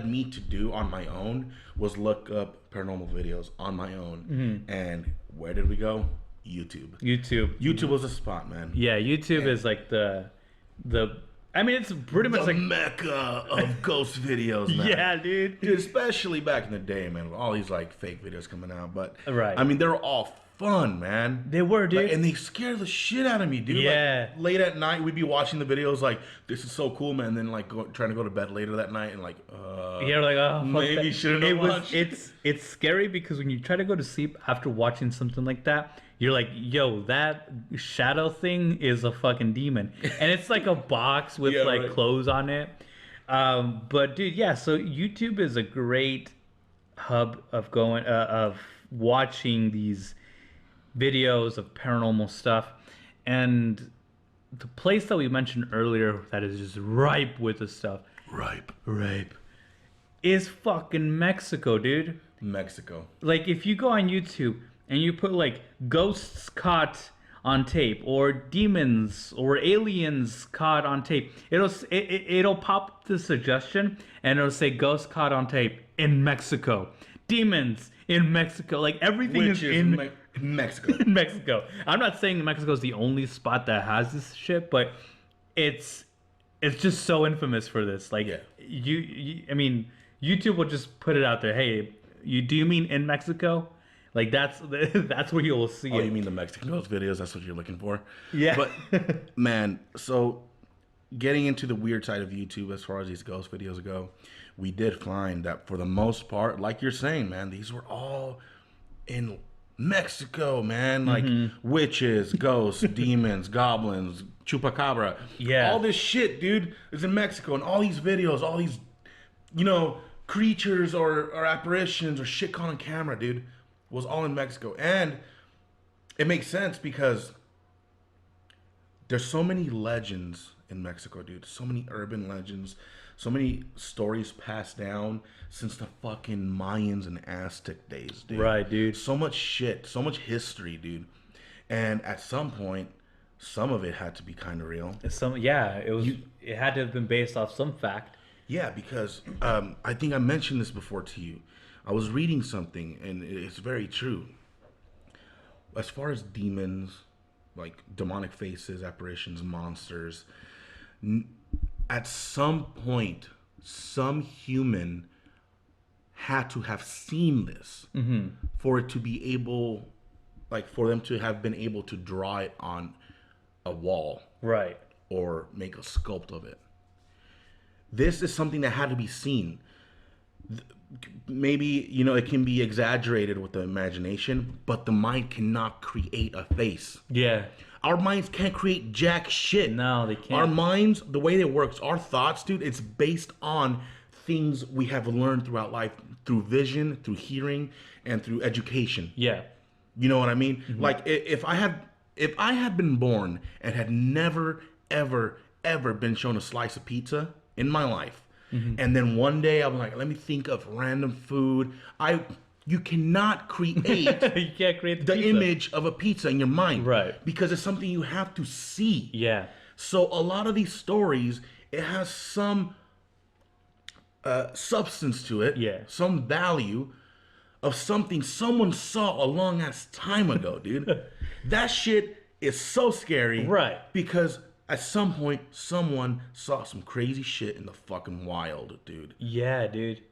me to do on my own was look up paranormal videos on my own. And where did we go? YouTube was a spot, man. Yeah, YouTube is like the. I mean, it's pretty much the like mecca of ghost videos, man. Yeah, dude. Especially back in the day, man, with all these like fake videos coming out. But right, I mean, they were all fun, man. They were, dude, and they scared the shit out of me, dude. Yeah. Like, late at night, we'd be watching the videos, like, this is so cool, man. And then like trying to go to bed later that night, and like, yeah, like, oh, maybe shouldn't have watched. It's scary because when you try to go to sleep after watching something like that, you're like, yo, that shadow thing is a fucking demon. And it's like a box with clothes on it. But dude, yeah, so YouTube is a great hub of watching these videos of paranormal stuff. And the place that we mentioned earlier that is just ripe with the stuff. Ripe. Is fucking Mexico, dude. Mexico. Like, if you go on YouTube and you put like ghosts caught on tape or demons or aliens caught on tape, it'll pop the suggestion and it'll say ghosts caught on tape in Mexico, demons in Mexico. Like everything is in Mexico. In Mexico. I'm not saying Mexico is the only spot that has this shit, but it's just so infamous for this. Like I mean, YouTube will just put it out there. Hey, do you mean in Mexico? Like that's where you'll see Oh, it. you mean the Mexican ghost videos? That's what you're looking for? Yeah. But man, so getting into the weird side of YouTube as far as these ghost videos go, we did find that for the most part, like you're saying, man, these were all in Mexico, man. Like witches, ghosts, demons, goblins, chupacabra. Yeah. All this shit, dude, is in Mexico. And all these videos, all these, creatures or apparitions or shit caught on camera, dude, was all in Mexico. And it makes sense because there's so many legends in Mexico, dude. So many urban legends. So many stories passed down since the fucking Mayans and Aztec days, dude. Right, dude. So much shit. So much history, dude. And at some point, some of it had to be kind of real. It had to have been based off some fact. Yeah, because I think I mentioned this before to you. I was reading something, and it's very true. As far as demons, like demonic faces, apparitions, monsters, at some point, some human had to have seen this for it to be able, for them to have been able to draw it on a wall. Right. Or make a sculpt of it. This is something that had to be seen. Maybe, it can be exaggerated with the imagination, but the mind cannot create a face. Yeah. Our minds can't create jack shit. No, they can't. Our minds, the way it works, our thoughts, dude, it's based on things we have learned throughout life, through vision, through hearing, and through education. Yeah. You know what I mean? Like, if I had been born and had never, ever, ever been shown a slice of pizza in my life, and then one day I'm like, let me think of random food. You cannot create You can't create the pizza. image of a pizza in your mind. Right. Because it's something you have to see. Yeah. So a lot of these stories, it has some substance to it. Yeah. Some value of something someone saw a long ass time ago, dude. That shit is so scary. Right. Because at some point, someone saw some crazy shit in the fucking wild, dude. Yeah, dude.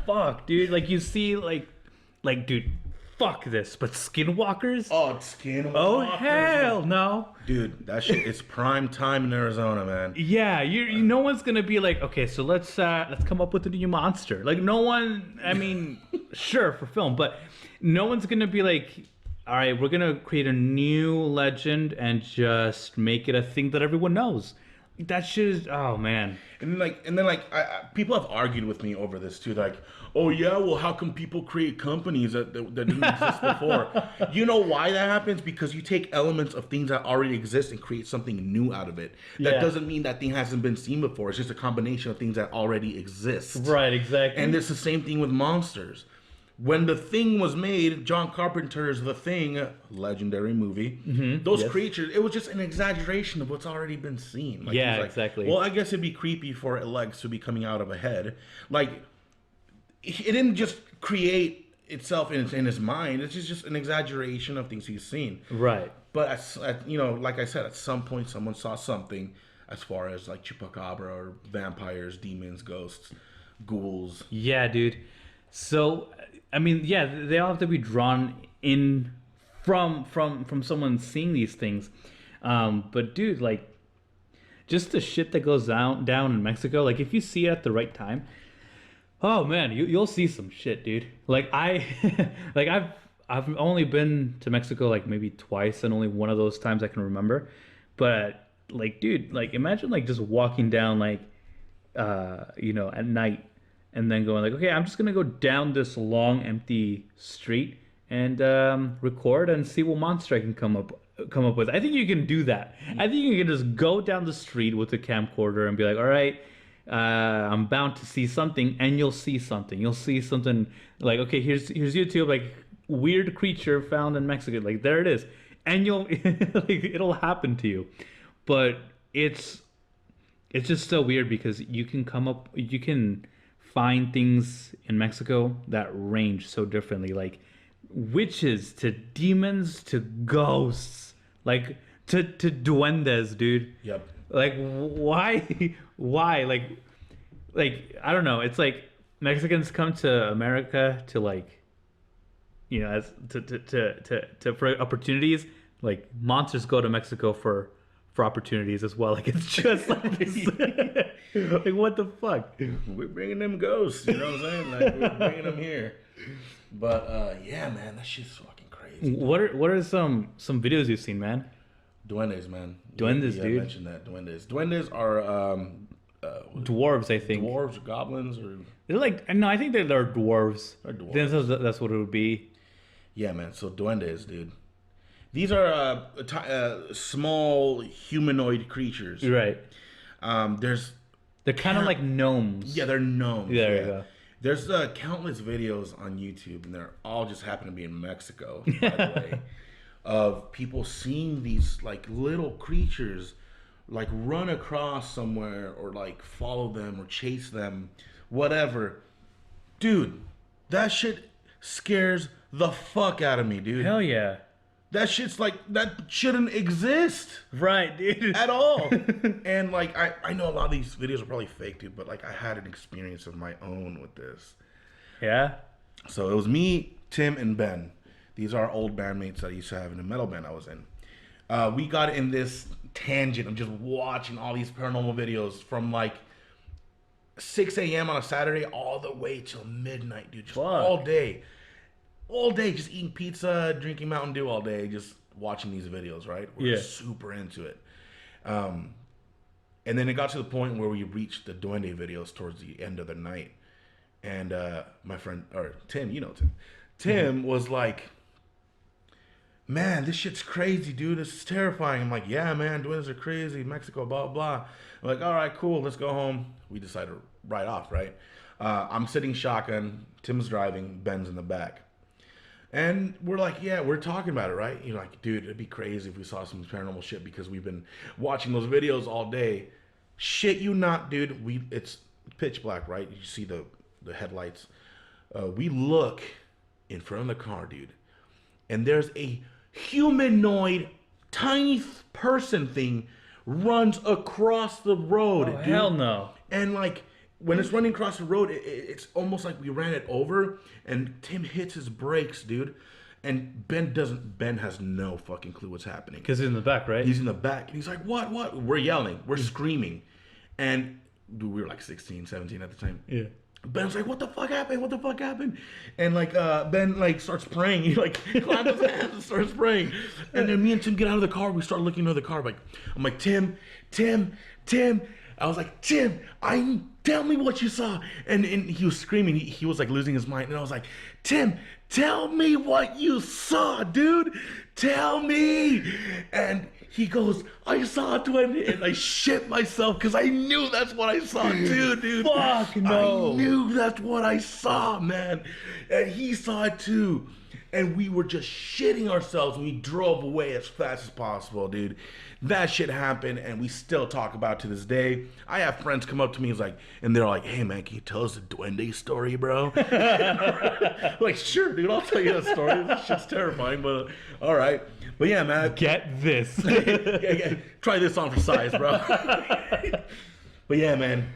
Fuck, dude. Like, you see, dude, fuck this, but skinwalkers? Oh, skinwalkers. Oh, hell no. Dude, that shit, it's prime time in Arizona, man. Yeah, no one's gonna be like, okay, so let's come up with a new monster. Like, no one, I mean, sure, for film, but no one's gonna be like, all right, we're gonna create a new legend and just make it a thing that everyone knows. That shit is, oh man. And then people have argued with me over this too. Like, oh yeah, well, how come people create companies that didn't exist before? You know why that happens? Because you take elements of things that already exist and create something new out of it. That doesn't mean that thing hasn't been seen before. It's just a combination of things that already exist. Right, exactly. And it's the same thing with monsters. When The Thing was made, John Carpenter's The Thing, legendary movie, those creatures, it was just an exaggeration of what's already been seen. Like, yeah, exactly. Well, I guess it'd be creepy for legs to be coming out of a head. Like, it didn't just create itself in his mind. It's just an exaggeration of things he's seen. Right. But, like I said, at some point someone saw something as far as, like, chupacabra or vampires, demons, ghosts, ghouls. Yeah, dude. So, I mean, yeah, they all have to be drawn in from someone seeing these things. But dude, like, just the shit that goes down in Mexico, like, if you see it at the right time, oh man, you'll see some shit, dude. Like, I've only been to Mexico like maybe twice, and only one of those times I can remember. But like, dude, like, imagine like just walking down like at night, and then going like, okay, I'm just gonna go down this long empty street and record and see what monster I can come up with. I think you can do that. I think you can just go down the street with a camcorder and be like, all right, I'm bound to see something, and you'll see something. You'll see something like, okay, here's YouTube, like, weird creature found in Mexico. Like, there it is, and you'll like, it'll happen to you. But it's just so weird because you can find things in Mexico that range so differently, like witches to demons to ghosts, like to duendes, dude. Yep. Like, why like I don't know. It's like Mexicans come to America to like you know, as to for opportunities. Like monsters go to Mexico for opportunities as well. Like it's just like this. Like what the fuck? We're bringing them ghosts. You know what I'm saying? Like we're bringing them here. But yeah, man, that shit's fucking crazy. What are some videos you've seen, man? Duendes, man. Duendes, yeah, dude. I mentioned that. Duendes. Duendes are Dwarves, I think. dwarves or goblins or They're like no, I think they're dwarves. They're dwarves. That's what it would be. yeah, man. So duendes, dude. These are small humanoid creatures. Right. They're kind of like gnomes. Yeah, they're gnomes. There yeah. you go. There's countless videos on YouTube, and they're all just happen to be in Mexico, by the way, of people seeing these like little creatures like run across somewhere or like follow them or chase them, whatever. Dude, that shit scares the fuck out of me, dude. Hell yeah. That shit's like, that shouldn't exist. Right, dude. At all. And like, I know a lot of these videos are probably fake, dude, but like I had an experience of my own with this. Yeah? So it was me, Tim, and Ben. These are old bandmates that I used to have in a metal band I was in. We got in this tangent of just watching all these paranormal videos from like 6 a.m. on a Saturday all the way till midnight, dude. Just all day. All day, just eating pizza, drinking Mountain Dew all day, just watching these videos, right? We're super into it. And then it got to the point where we reached the Duende videos towards the end of the night. And my friend, or Tim, you know Tim. Tim was like, man, this shit's crazy, dude. This is terrifying. I'm like, yeah, man, Duendes are crazy. Mexico, blah, blah. I'm like, all right, cool. Let's go home. We decided to ride off, right? I'm sitting shotgun. Tim's driving. Ben's in the back. And we're like, yeah, we're talking about it, right? You're like, dude, it'd be crazy if we saw some paranormal shit because we've been watching those videos all day. Shit you not, dude. It's pitch black, right? You see the headlights. We look in front of the car, dude. And there's a humanoid, tiny person thing runs across the road, dude. Hell no. And like, when it's running across the road, it's almost like we ran it over, and Tim hits his brakes, dude. And Ben has no fucking clue what's happening. Because he's in the back, right? He's in the back, and he's like, what? We're yelling. We're screaming. And dude, we were like 16, 17 at the time. Yeah. Ben's like, what the fuck happened? And like, Ben like starts praying. He like claps his hands and starts praying. And then me and Tim get out of the car. We start looking into the car. I'm like, Tim. I was like, Tim, tell me what you saw. And he was screaming. He was like losing his mind. And I was like, Tim, tell me what you saw, dude. Tell me. And he goes, I saw a twin. And I shit myself because I knew that's what I saw too, dude. Fuck no. I knew that's what I saw, man. And he saw it too. And we were just shitting ourselves. We drove away as fast as possible, dude. That shit happened, and we still talk about it to this day. I have friends come up to me, and they're like, hey, man, can you tell us the Duende story, bro? Like, sure, dude, I'll tell you the story. This shit's terrifying, but all right. But yeah, man. Get this. yeah. Try this on for size, bro. But yeah, man.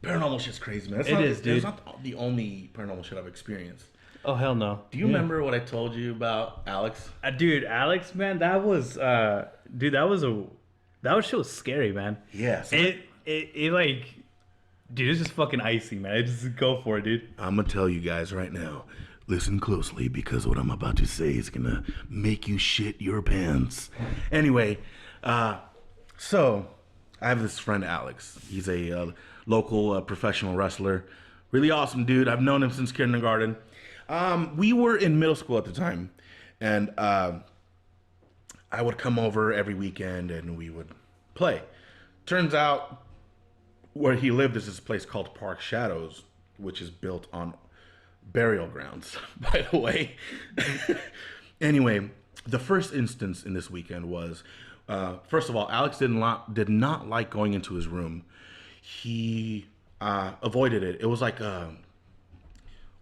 Paranormal shit's crazy, man. It is, dude. It's not the only paranormal shit I've experienced. Oh, hell no. Do you remember what I told you about Alex? Dude, Alex, man, that was shit was scary, man. Yeah. So it like, dude, it's just fucking icy, man. I just go for it, dude. I'm gonna tell you guys right now. Listen closely because what I'm about to say is gonna make you shit your pants. Anyway, so I have this friend Alex. He's a local professional wrestler. Really awesome dude. I've known him since kindergarten. We were in middle school at the time, and I would come over every weekend and we would play. Turns out where he lived is this place called Park Shadows, which is built on burial grounds, by the way. Anyway, the first instance in this weekend was, first of all, Alex did not like going into his room. He avoided it. It was like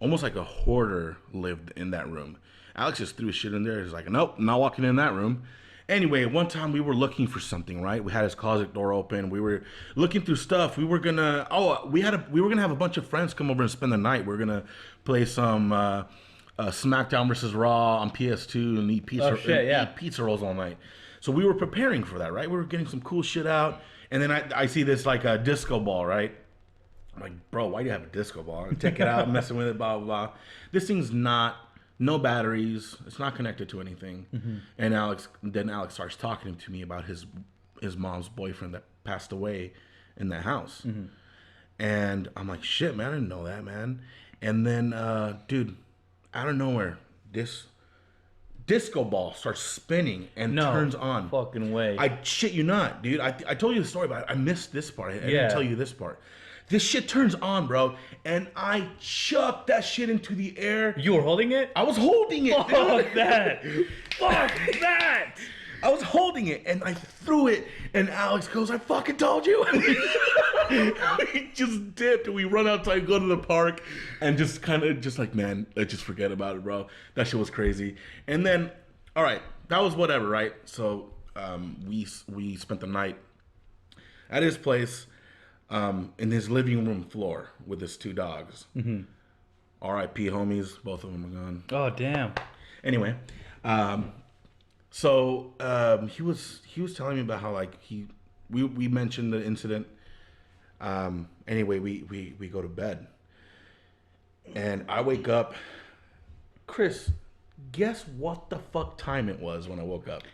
almost like a hoarder lived in that room. Alex just threw his shit in there. He's like, nope, not walking in that room. Anyway, one time we were looking for something, right? We had his closet door open. We were looking through stuff. We were gonna have a bunch of friends come over and spend the night. We were gonna play some SmackDown versus Raw on PS2 and eat pizza, eat pizza rolls all night. So we were preparing for that, right? We were getting some cool shit out, and then I see this like a disco ball, right? I'm like, bro, why do you have a disco ball? I take it out, messing with it, blah blah blah. This thing's no batteries. It's not connected to anything. Mm-hmm. And Alex starts talking to me about his mom's boyfriend that passed away in that house. Mm-hmm. And I'm like, shit, man, I didn't know that, man. And then, dude, out of nowhere, this disco ball starts spinning and turns on. Fucking way. I shit you not, dude. I told you the story, but I missed this part. I didn't tell you this part. This shit turns on, bro, and I chucked that shit into the air. You were holding it? I was holding it, dude. Fuck that. Fuck that. I was holding it, and I threw it, and Alex goes, I fucking told you. He just dipped, and we run outside, go to the park, and just kind of just like, man, let's just forget about it, bro. That shit was crazy. And then, all right, that was whatever, right? So we spent the night at his place in his living room floor with his 2 dogs. Mm-hmm. R.I.P. homies, both of them are gone. Oh, damn. Anyway, so he was telling me about how like we mentioned the incident. Anyway, we go to bed, and I wake up. Chris, guess what the fuck time it was when I woke up?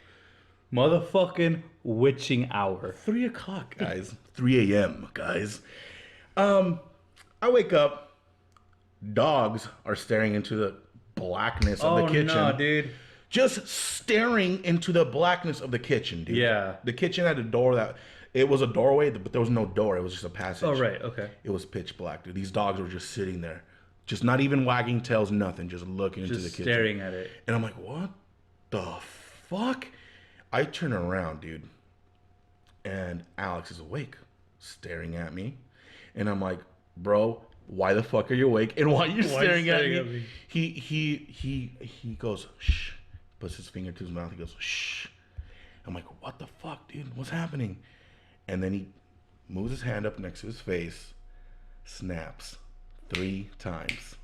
Motherfucking witching hour. 3 o'clock, guys. 3 a.m., guys. I wake up. Dogs are staring into the blackness of the kitchen. Oh no, dude. Just staring into the blackness of the kitchen, dude. Yeah. The kitchen had a door it was a doorway, but there was no door. It was just a passage. Oh, right. Okay. It was pitch black, dude. These dogs were just sitting there. Just not even wagging tails, nothing. Just looking into the kitchen. Just staring at it. And I'm like, what the fuck? I turn around, dude. And Alex is awake, staring at me. And I'm like, bro, why the fuck are you awake? And why are you staring at me? He goes, shh. Puts his finger to his mouth. He goes, shh. I'm like, what the fuck, dude? What's happening? And then he moves his hand up next to his face, snaps 3 times.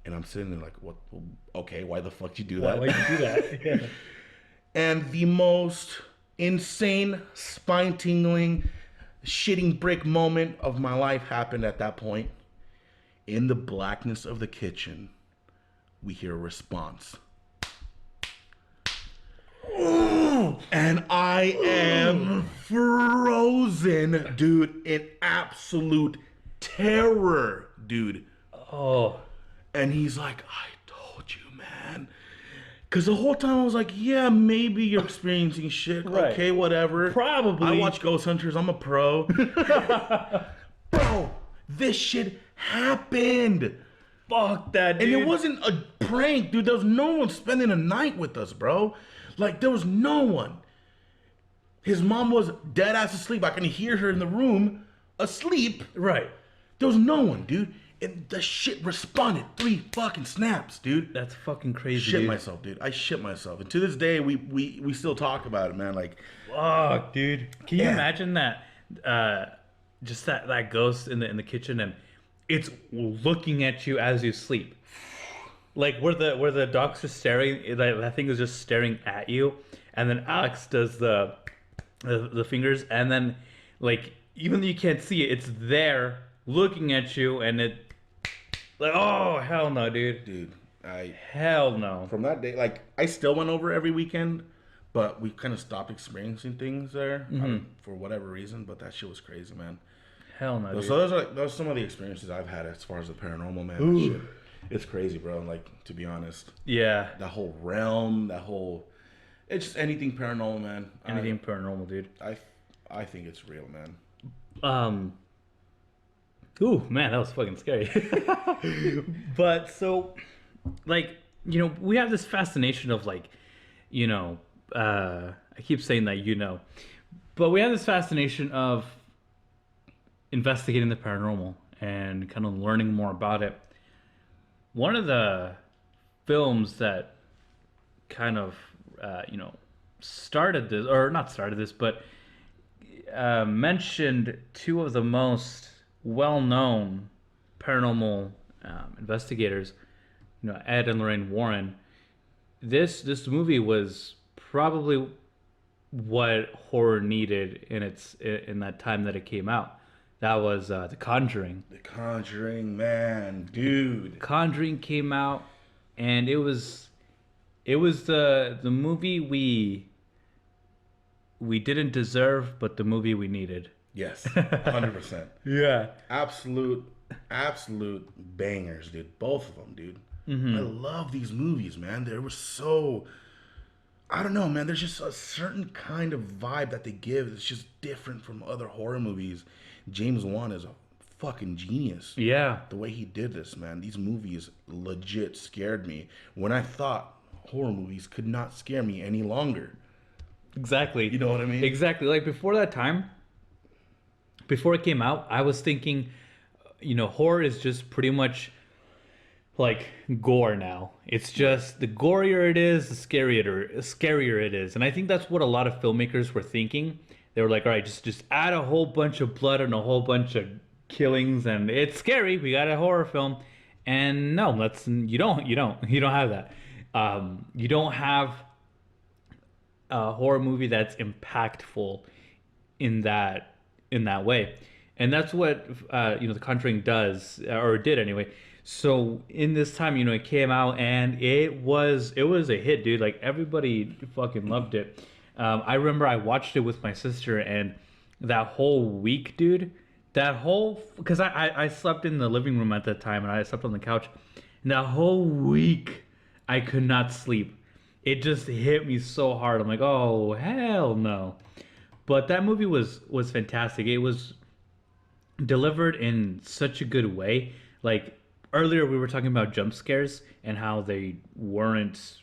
And I'm sitting there like, what? Okay, why the fuck did you do that? Why'd you do that? Yeah. And the most insane, spine-tingling, shitting brick moment of my life happened at that point. In the blackness of the kitchen, we hear a response. And I am frozen, dude, in absolute terror, dude. Oh. And he's like, I told you, man. Because the whole time I was like, yeah, maybe you're experiencing shit. Right. Okay, whatever. Probably. I watch Ghost Hunters. I'm a pro. Bro, this shit happened. Fuck that, dude. And it wasn't a prank, dude. There was no one spending a night with us, bro. Like, there was no one. His mom was dead ass asleep. I can hear her in the room asleep. Right. There was no one, dude. And the shit responded 3 fucking snaps, dude. That's fucking crazy, Shit myself, dude. I shit myself. And to this day, we still talk about it, man. Like, fuck, dude. Can you imagine that? Just that ghost in the kitchen, and it's looking at you as you sleep. Like where the dogs are staring, that thing is just staring at you, and then Alex does the fingers, and then like even though you can't see it, it's there looking at you, and it like, oh hell no, dude. Hell no. From that day, like I still went over every weekend, but we kind of stopped experiencing things there for whatever reason. But that shit was crazy, man. Hell no. So those are some of the experiences I've had as far as the paranormal, man. That shit, it's crazy, bro. Like, to be honest. Yeah. That whole realm, it's just anything paranormal, man. Anything paranormal, dude. I think it's real, man. Ooh, man, that was fucking scary. But so, like, you know, we have this fascination of like, you know, I keep saying that, you know, but we have this fascination of investigating the paranormal and kind of learning more about it. One of the films that kind of, you know, started this, or not started this, but mentioned 2 of the most well-known paranormal investigators, Ed and Lorraine Warren, this movie was probably what horror needed in that time that it came out. That was The Conjuring. The Conjuring, man, dude. Conjuring came out, and it was the movie we didn't deserve, but the movie we needed. Yes, 100%. Yeah. Absolute bangers, dude. Both of them, dude. I love these movies, man. They were so, I don't know, man. There's just a certain kind of vibe that they give. It's just different from other horror movies. James Wan is a fucking genius. Yeah. The way he did this, man. These movies legit scared me when I thought horror movies could not scare me any longer. Exactly. You know what I mean? Exactly. Like before that time, before it came out, I was thinking, horror is just pretty much like gore now. It's just the gorier it is, the scarier it is. And I think that's what a lot of filmmakers were thinking. They were like, all right, just add a whole bunch of blood and a whole bunch of killings, and it's scary. We got a horror film. And no, you don't have that. You don't have a horror movie that's impactful in that way. And that's what The Conjuring does, or did anyway. So in this time, it came out and it was a hit, dude. Like everybody fucking loved it. I remember I watched it with my sister, and that whole week, dude, because I slept in the living room at that time, and I slept on the couch, and that whole week I could not sleep. It just hit me so hard. I'm like, oh hell no. But that movie was fantastic. It was delivered in such a good way. Like earlier we were talking about jump scares and how they weren't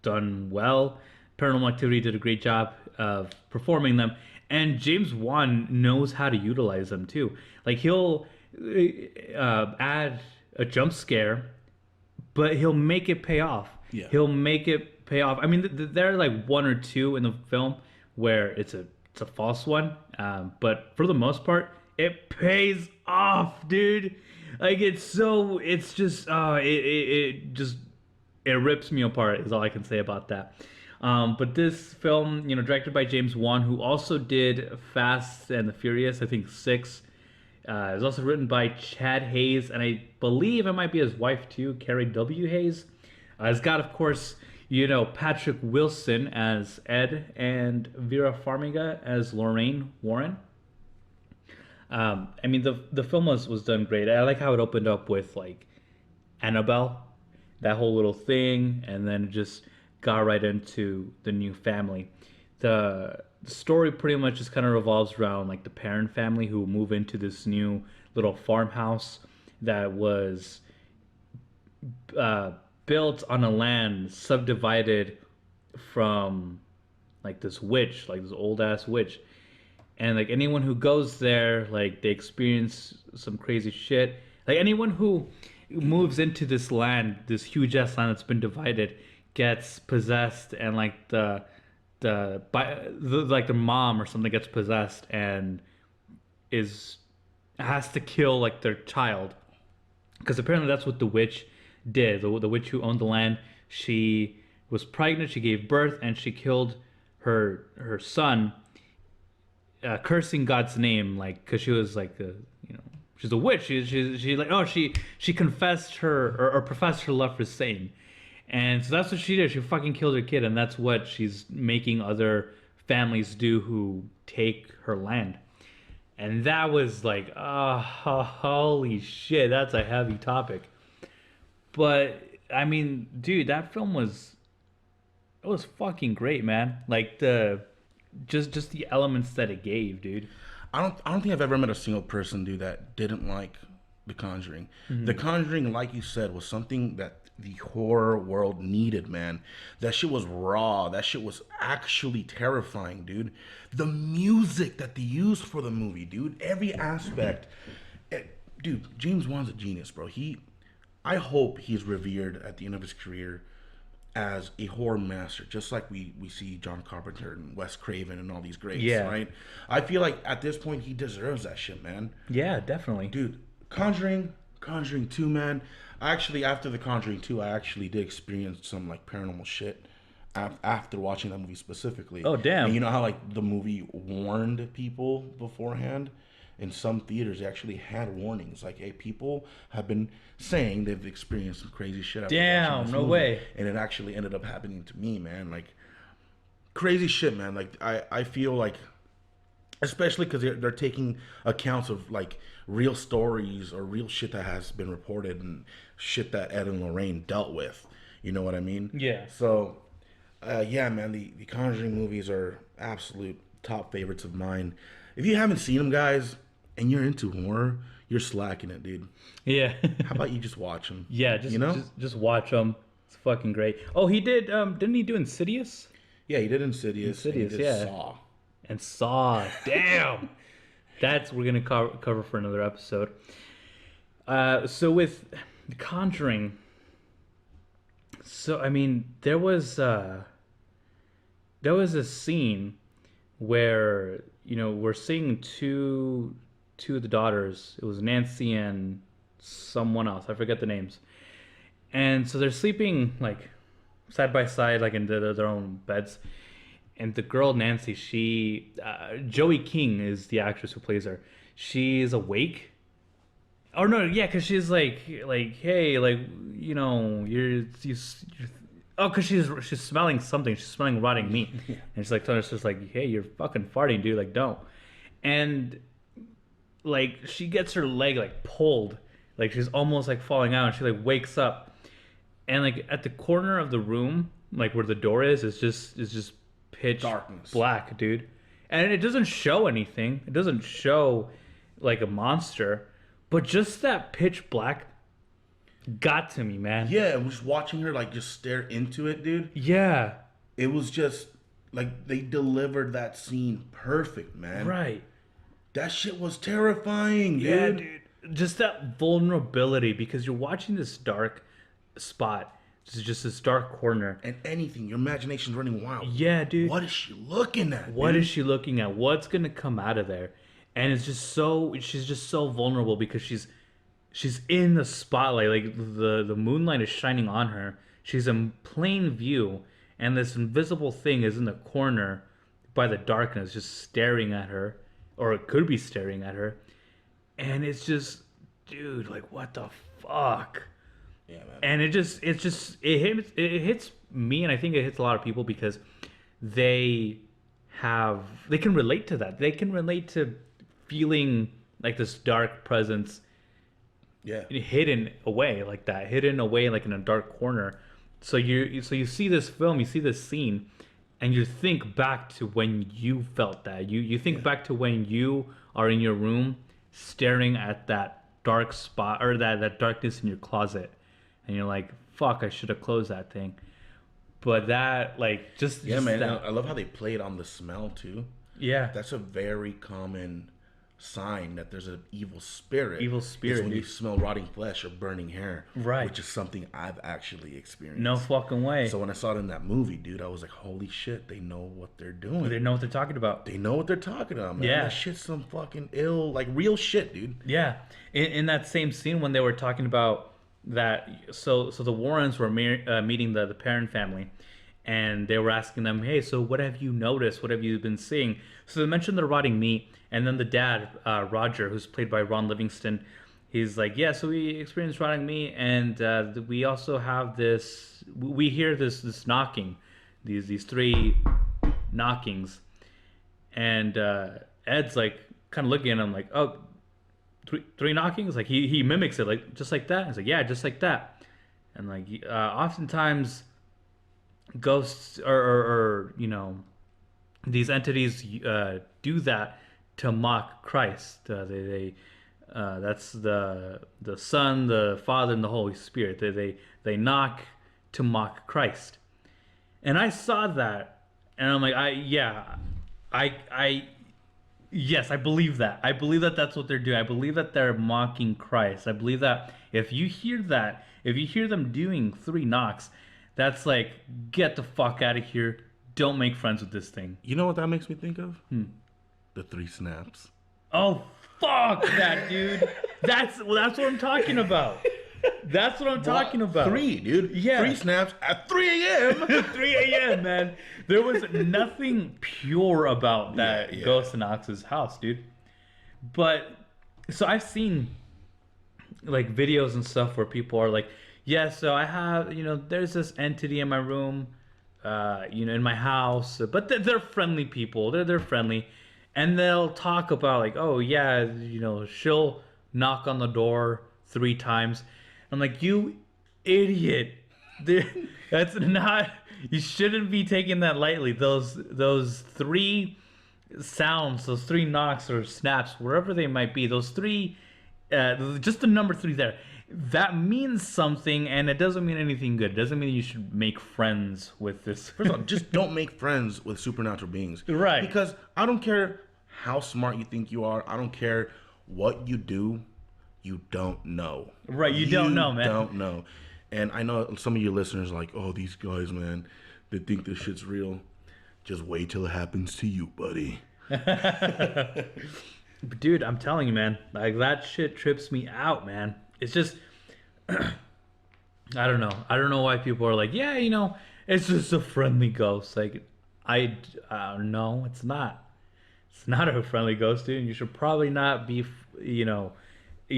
done well. Paranormal Activity did a great job of performing them, and James Wan knows how to utilize them too. Like he'll add a jump scare, but he'll make it pay off. Yeah. He'll make it pay off. I mean, there are like one or two in the film where it's a false one, but for the most part, it pays off, dude. Like it rips me apart is all I can say about that. But this film, directed by James Wan, who also did Fast and the Furious, I think 6. It was also written by Chad Hayes, and I believe it might be his wife too, Carrie W. Hayes. It's got, of course, Patrick Wilson as Ed and Vera Farmiga as Lorraine Warren. I mean, the film was done great. I like how it opened up with like Annabelle, that whole little thing, and then just got right into the new family. The story pretty much just kind of revolves around like the parent family who move into this new little farmhouse that was built on a land subdivided from like this witch, like this old ass witch. And like anyone who goes there, like they experience some crazy shit. Like anyone who moves into this land, this huge ass land that's been divided, gets possessed, and like the mom or something gets possessed and has to kill like their child, because apparently that's what the witch did. The witch who owned the land, she was pregnant, she gave birth, and she killed her son, cursing God's name, like because she was like she's a witch. She like, oh, she confessed her or professed her love for Satan. And so that's what she did. She fucking killed her kid, and that's what she's making other families do who take her land. And that was like, holy shit, that's a heavy topic. But I mean, dude, that film was fucking great, man. Like just the elements that it gave, dude. I don't think I've ever met a single person, dude, that didn't like The Conjuring. Mm-hmm. The Conjuring, like you said, was something that the horror world needed, man. That shit was raw. That shit was actually terrifying, dude. The music that they used for the movie, dude. Every aspect. Dude, James Wan's a genius, bro. I hope he's revered at the end of his career as a horror master, just like we see John Carpenter and Wes Craven and all these greats, right? I feel like at this point he deserves that shit, man. Yeah, definitely. Dude, Conjuring 2, man. Actually, after The Conjuring 2, I actually did experience some like paranormal shit after watching that movie specifically. Oh, damn. And you know how like the movie warned people beforehand? In some theaters, they actually had warnings like, "Hey, people have been saying they've experienced some crazy shit." After Damn, watching this no movie." way. And it actually ended up happening to me, man. Like crazy shit, man. Like I feel like, especially because they're taking accounts of like real stories or real shit that has been reported and shit that Ed and Lorraine dealt with. You know what I mean? Yeah. So, yeah, man, the Conjuring movies are absolute top favorites of mine. If you haven't seen them, guys, and you're into horror, you're slacking it, dude. Yeah. How about you just watch them? Yeah, just watch them. It's fucking great. Oh, he did. Didn't he do Insidious? Yeah, he did Insidious. And he did yeah. Saw. And Saw. Damn. That's we're gonna cover for another episode. So with The Conjuring. So I mean, there was a scene where we're seeing two of the daughters. It was Nancy and someone else. I forget the names. And so they're sleeping like side by side, like in their own beds. And the girl Nancy, Joey King is the actress who plays her. She's awake. Oh no, yeah, because she's like, hey, like you're oh, because she's smelling something. She's smelling rotting meat, and she's like telling her, just like, hey, you're fucking farting, dude. Like, don't. And like she gets her leg like pulled, like she's almost like falling out, and she like wakes up, and like at the corner of the room, like where the door is just pitch darkness, black, dude. And it doesn't show anything. It doesn't show like a monster, but just that pitch black got to me, man. Yeah, and just watching her like just stare into it, dude. Yeah. It was just like they delivered that scene perfect, man. Right. That shit was terrifying, dude. Yeah, dude. Just that vulnerability, because you're watching this dark spot. Just this dark corner. And anything, your imagination's running wild. Yeah, dude. What is she looking at? What is she looking at? What's gonna come out of there? And it's just she's just so vulnerable because she's in the spotlight. Like the moonlight is shining on her. She's in plain view, and this invisible thing is in the corner by the darkness, just staring at her, or it could be staring at her. And it's just, dude, like what the fuck? Yeah, man. And it hits me, and I think it hits a lot of people because they can relate to that. They can relate to feeling like this dark presence, hidden away like that, hidden away like in a dark corner. So you see this film, you see this scene, and you think back to when you felt that. You think back to when you are in your room staring at that dark spot, or that darkness in your closet. And you're like, fuck, I should have closed that thing. But that, like, just man. that. I love how they played on the smell, too. Yeah. That's a very common sign that there's an evil spirit. Evil spirit, is when you dude. smell rotting flesh or burning hair. Right. Which is something I've actually experienced. No fucking way. So when I saw it in that movie, dude, I was like, holy shit, they know what they're doing. They know what they're talking about. They know what they're talking about, man. Yeah. That shit's some fucking ill, like, real shit, dude. Yeah. In that same scene when they were talking about that, so the Warrens were meeting the Perrin family, and they were asking them, hey, so what have you noticed? What have you been seeing? So they mentioned the rotting meat, and then the dad, Roger, who's played by Ron Livingston, he's like, yeah, so we experienced rotting meat, and we also have this, we hear this knocking, these three knockings, and Ed's like kind of looking at him like, oh, three knockings? Like he mimics it, like just like that. He's like, yeah, just like that. And like oftentimes ghosts or these entities do that to mock Christ. That's the Son, the Father, and the Holy Spirit. They knock to mock Christ. And I saw that, and I'm like, yes, I believe that. I believe that that's what they're doing. I believe that they're mocking Christ. I believe that if you hear them doing three knocks, that's like, get the fuck out of here. Don't make friends with this thing. You know what that makes me think of? The 3 snaps. Oh, fuck that, dude. That's what I'm talking about. That's what I'm talking about. 3, dude. Yeah. 3 snaps at 3 a.m. 3 a.m., man. There was nothing pure about that ghost in Ox's house, dude. But so I've seen like videos and stuff where people are like, yeah, so I have, there's this entity in my room, in my house, but they're friendly people. They're friendly, and they'll talk about like, oh yeah, she'll knock on the door 3 times. I'm like, you idiot. That's not, you shouldn't be taking that lightly. Those 3 sounds, those 3 knocks or snaps, wherever they might be, those 3, just the number 3 there, that means something, and it doesn't mean anything good. It doesn't mean you should make friends with this. First of all, just don't make friends with supernatural beings. Right. Because I don't care how smart you think you are. I don't care what you do. You don't know. Right, you don't know, man. You don't know. And I know some of your listeners are like, oh, these guys, man, they think this shit's real. Just wait till it happens to you, buddy. But dude, I'm telling you, man, like that shit trips me out, man. It's just, I don't know. I don't know why people are like, yeah, it's just a friendly ghost. Like, no, it's not. It's not a friendly ghost, dude. And you should probably not be, you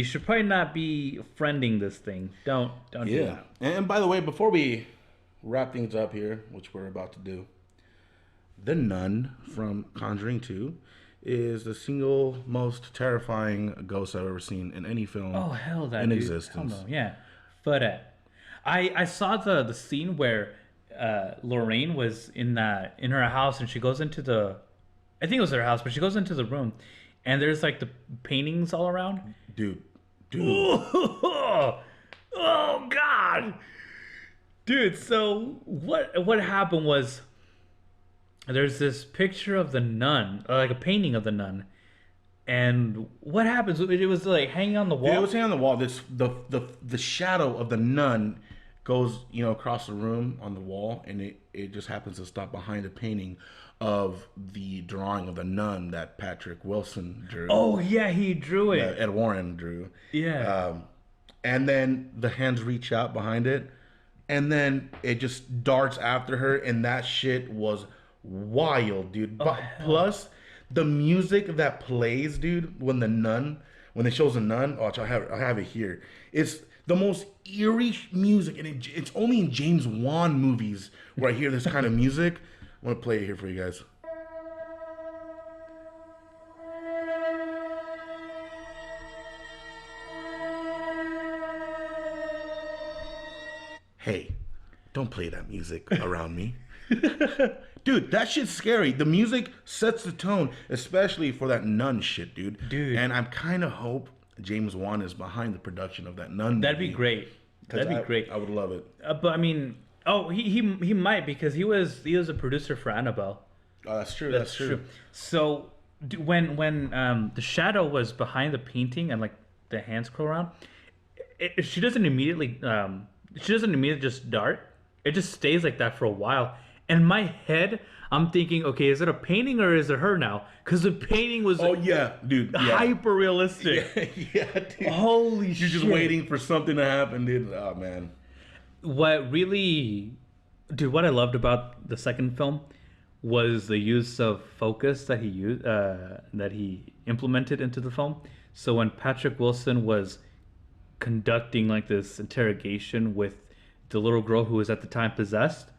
should probably not be friending this thing. Don't do that. And by the way, before we wrap things up here, which we're about to do, the nun from Conjuring 2 is the single most terrifying ghost I've ever seen in any film. Oh hell, that in dude. existence. Hell no. Yeah, but I saw the scene where Lorraine was in her house, and she goes into I think it was her house, but she goes into the room, and there's like the paintings all around. Dude. Oh God, dude. So what happened was, there's this picture of the nun, like a painting of the nun, and what happens? It was like hanging on the wall. Dude, it was hanging on the wall. The shadow of the nun goes across the room on the wall, and it just happens to stop behind a painting of the drawing of the nun that Patrick Wilson drew. Oh yeah, he drew it. That Ed Warren drew. Yeah. And then the hands reach out behind it, and then it just darts after her, and that shit was wild, dude. Oh, plus the music that plays, dude, when it shows the nun, I have it here. It's the most eerie music, and it's only in James Wan movies where I hear this kind of music. I'm gonna play it here for you guys. Hey, don't play that music around me. Dude, that shit's scary. The music sets the tone, especially for that nun shit, dude. And I kind of hope James Wan is behind the production of that nun That'd movie. be great. That'd be great. I would love it. But I mean, he might, because he was a producer for Annabelle. Oh, that's true. That's true. So when the shadow was behind the painting and like the hands curl around, she doesn't immediately just dart. It just stays like that for a while. And in my head, I'm thinking, okay, is it a painting or is it her now? Because the painting was hyper realistic. Yeah, dude. Holy shit. You're just waiting for something to happen, dude. Oh, man. What I loved about the second film was the use of focus that he implemented into the film. So when Patrick Wilson was conducting like this interrogation with the little girl who was at the time possessed,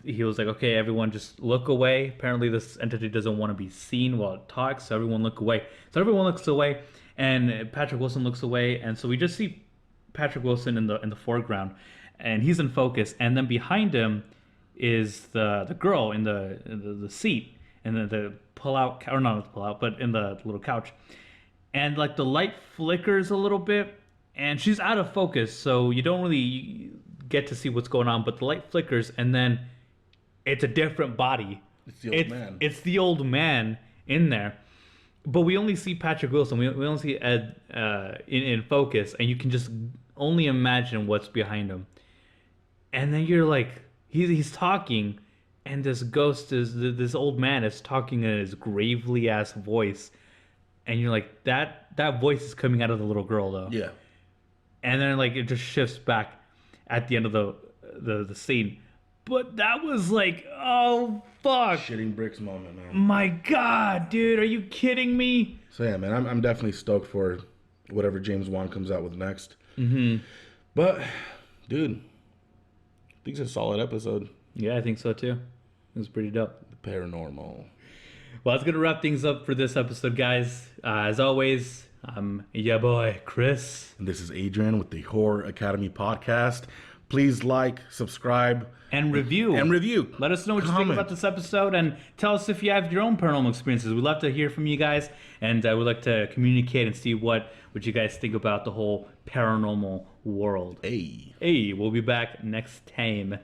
he was like, okay, everyone just look away. Apparently this entity doesn't want to be seen while it talks, so everyone look away. So everyone looks away, and Patrick Wilson looks away, and so we just see Patrick Wilson in the foreground, and he's in focus, and then behind him is the girl in the seat, and the pull out, or not the pull out, but in the little couch, and like the light flickers a little bit, and she's out of focus, so you don't really get to see what's going on, but the light flickers, and then it's a different body. It's the old man. It's the old man in there. But we only see Patrick Wilson. We only see Ed in focus, and you can just only imagine what's behind him. And then you're like, he's talking, and this old man is talking in his gravely ass voice, and you're like, that voice is coming out of the little girl though. Yeah. and then like it just shifts back at the end of the scene. But that was like, oh fuck, Shitting bricks moment, man. my god, dude, are you kidding me? So yeah, man, I'm definitely stoked for whatever James Wan comes out with next. Mm-hmm. But, dude, I think it's a solid episode. Yeah, I think so too. It was pretty dope. The paranormal. Well, that's gonna wrap things up for this episode, guys. As always, I'm your boy Chris, And this is Adrian with the Horror Academy podcast. Please like, subscribe, and review. Let us know what you think Comment. about this episode, and tell us if you have your own paranormal experiences. We'd love to hear from you guys, and we'd like to communicate and see what you guys think about the whole paranormal world. Hey. Hey, we'll be back next time.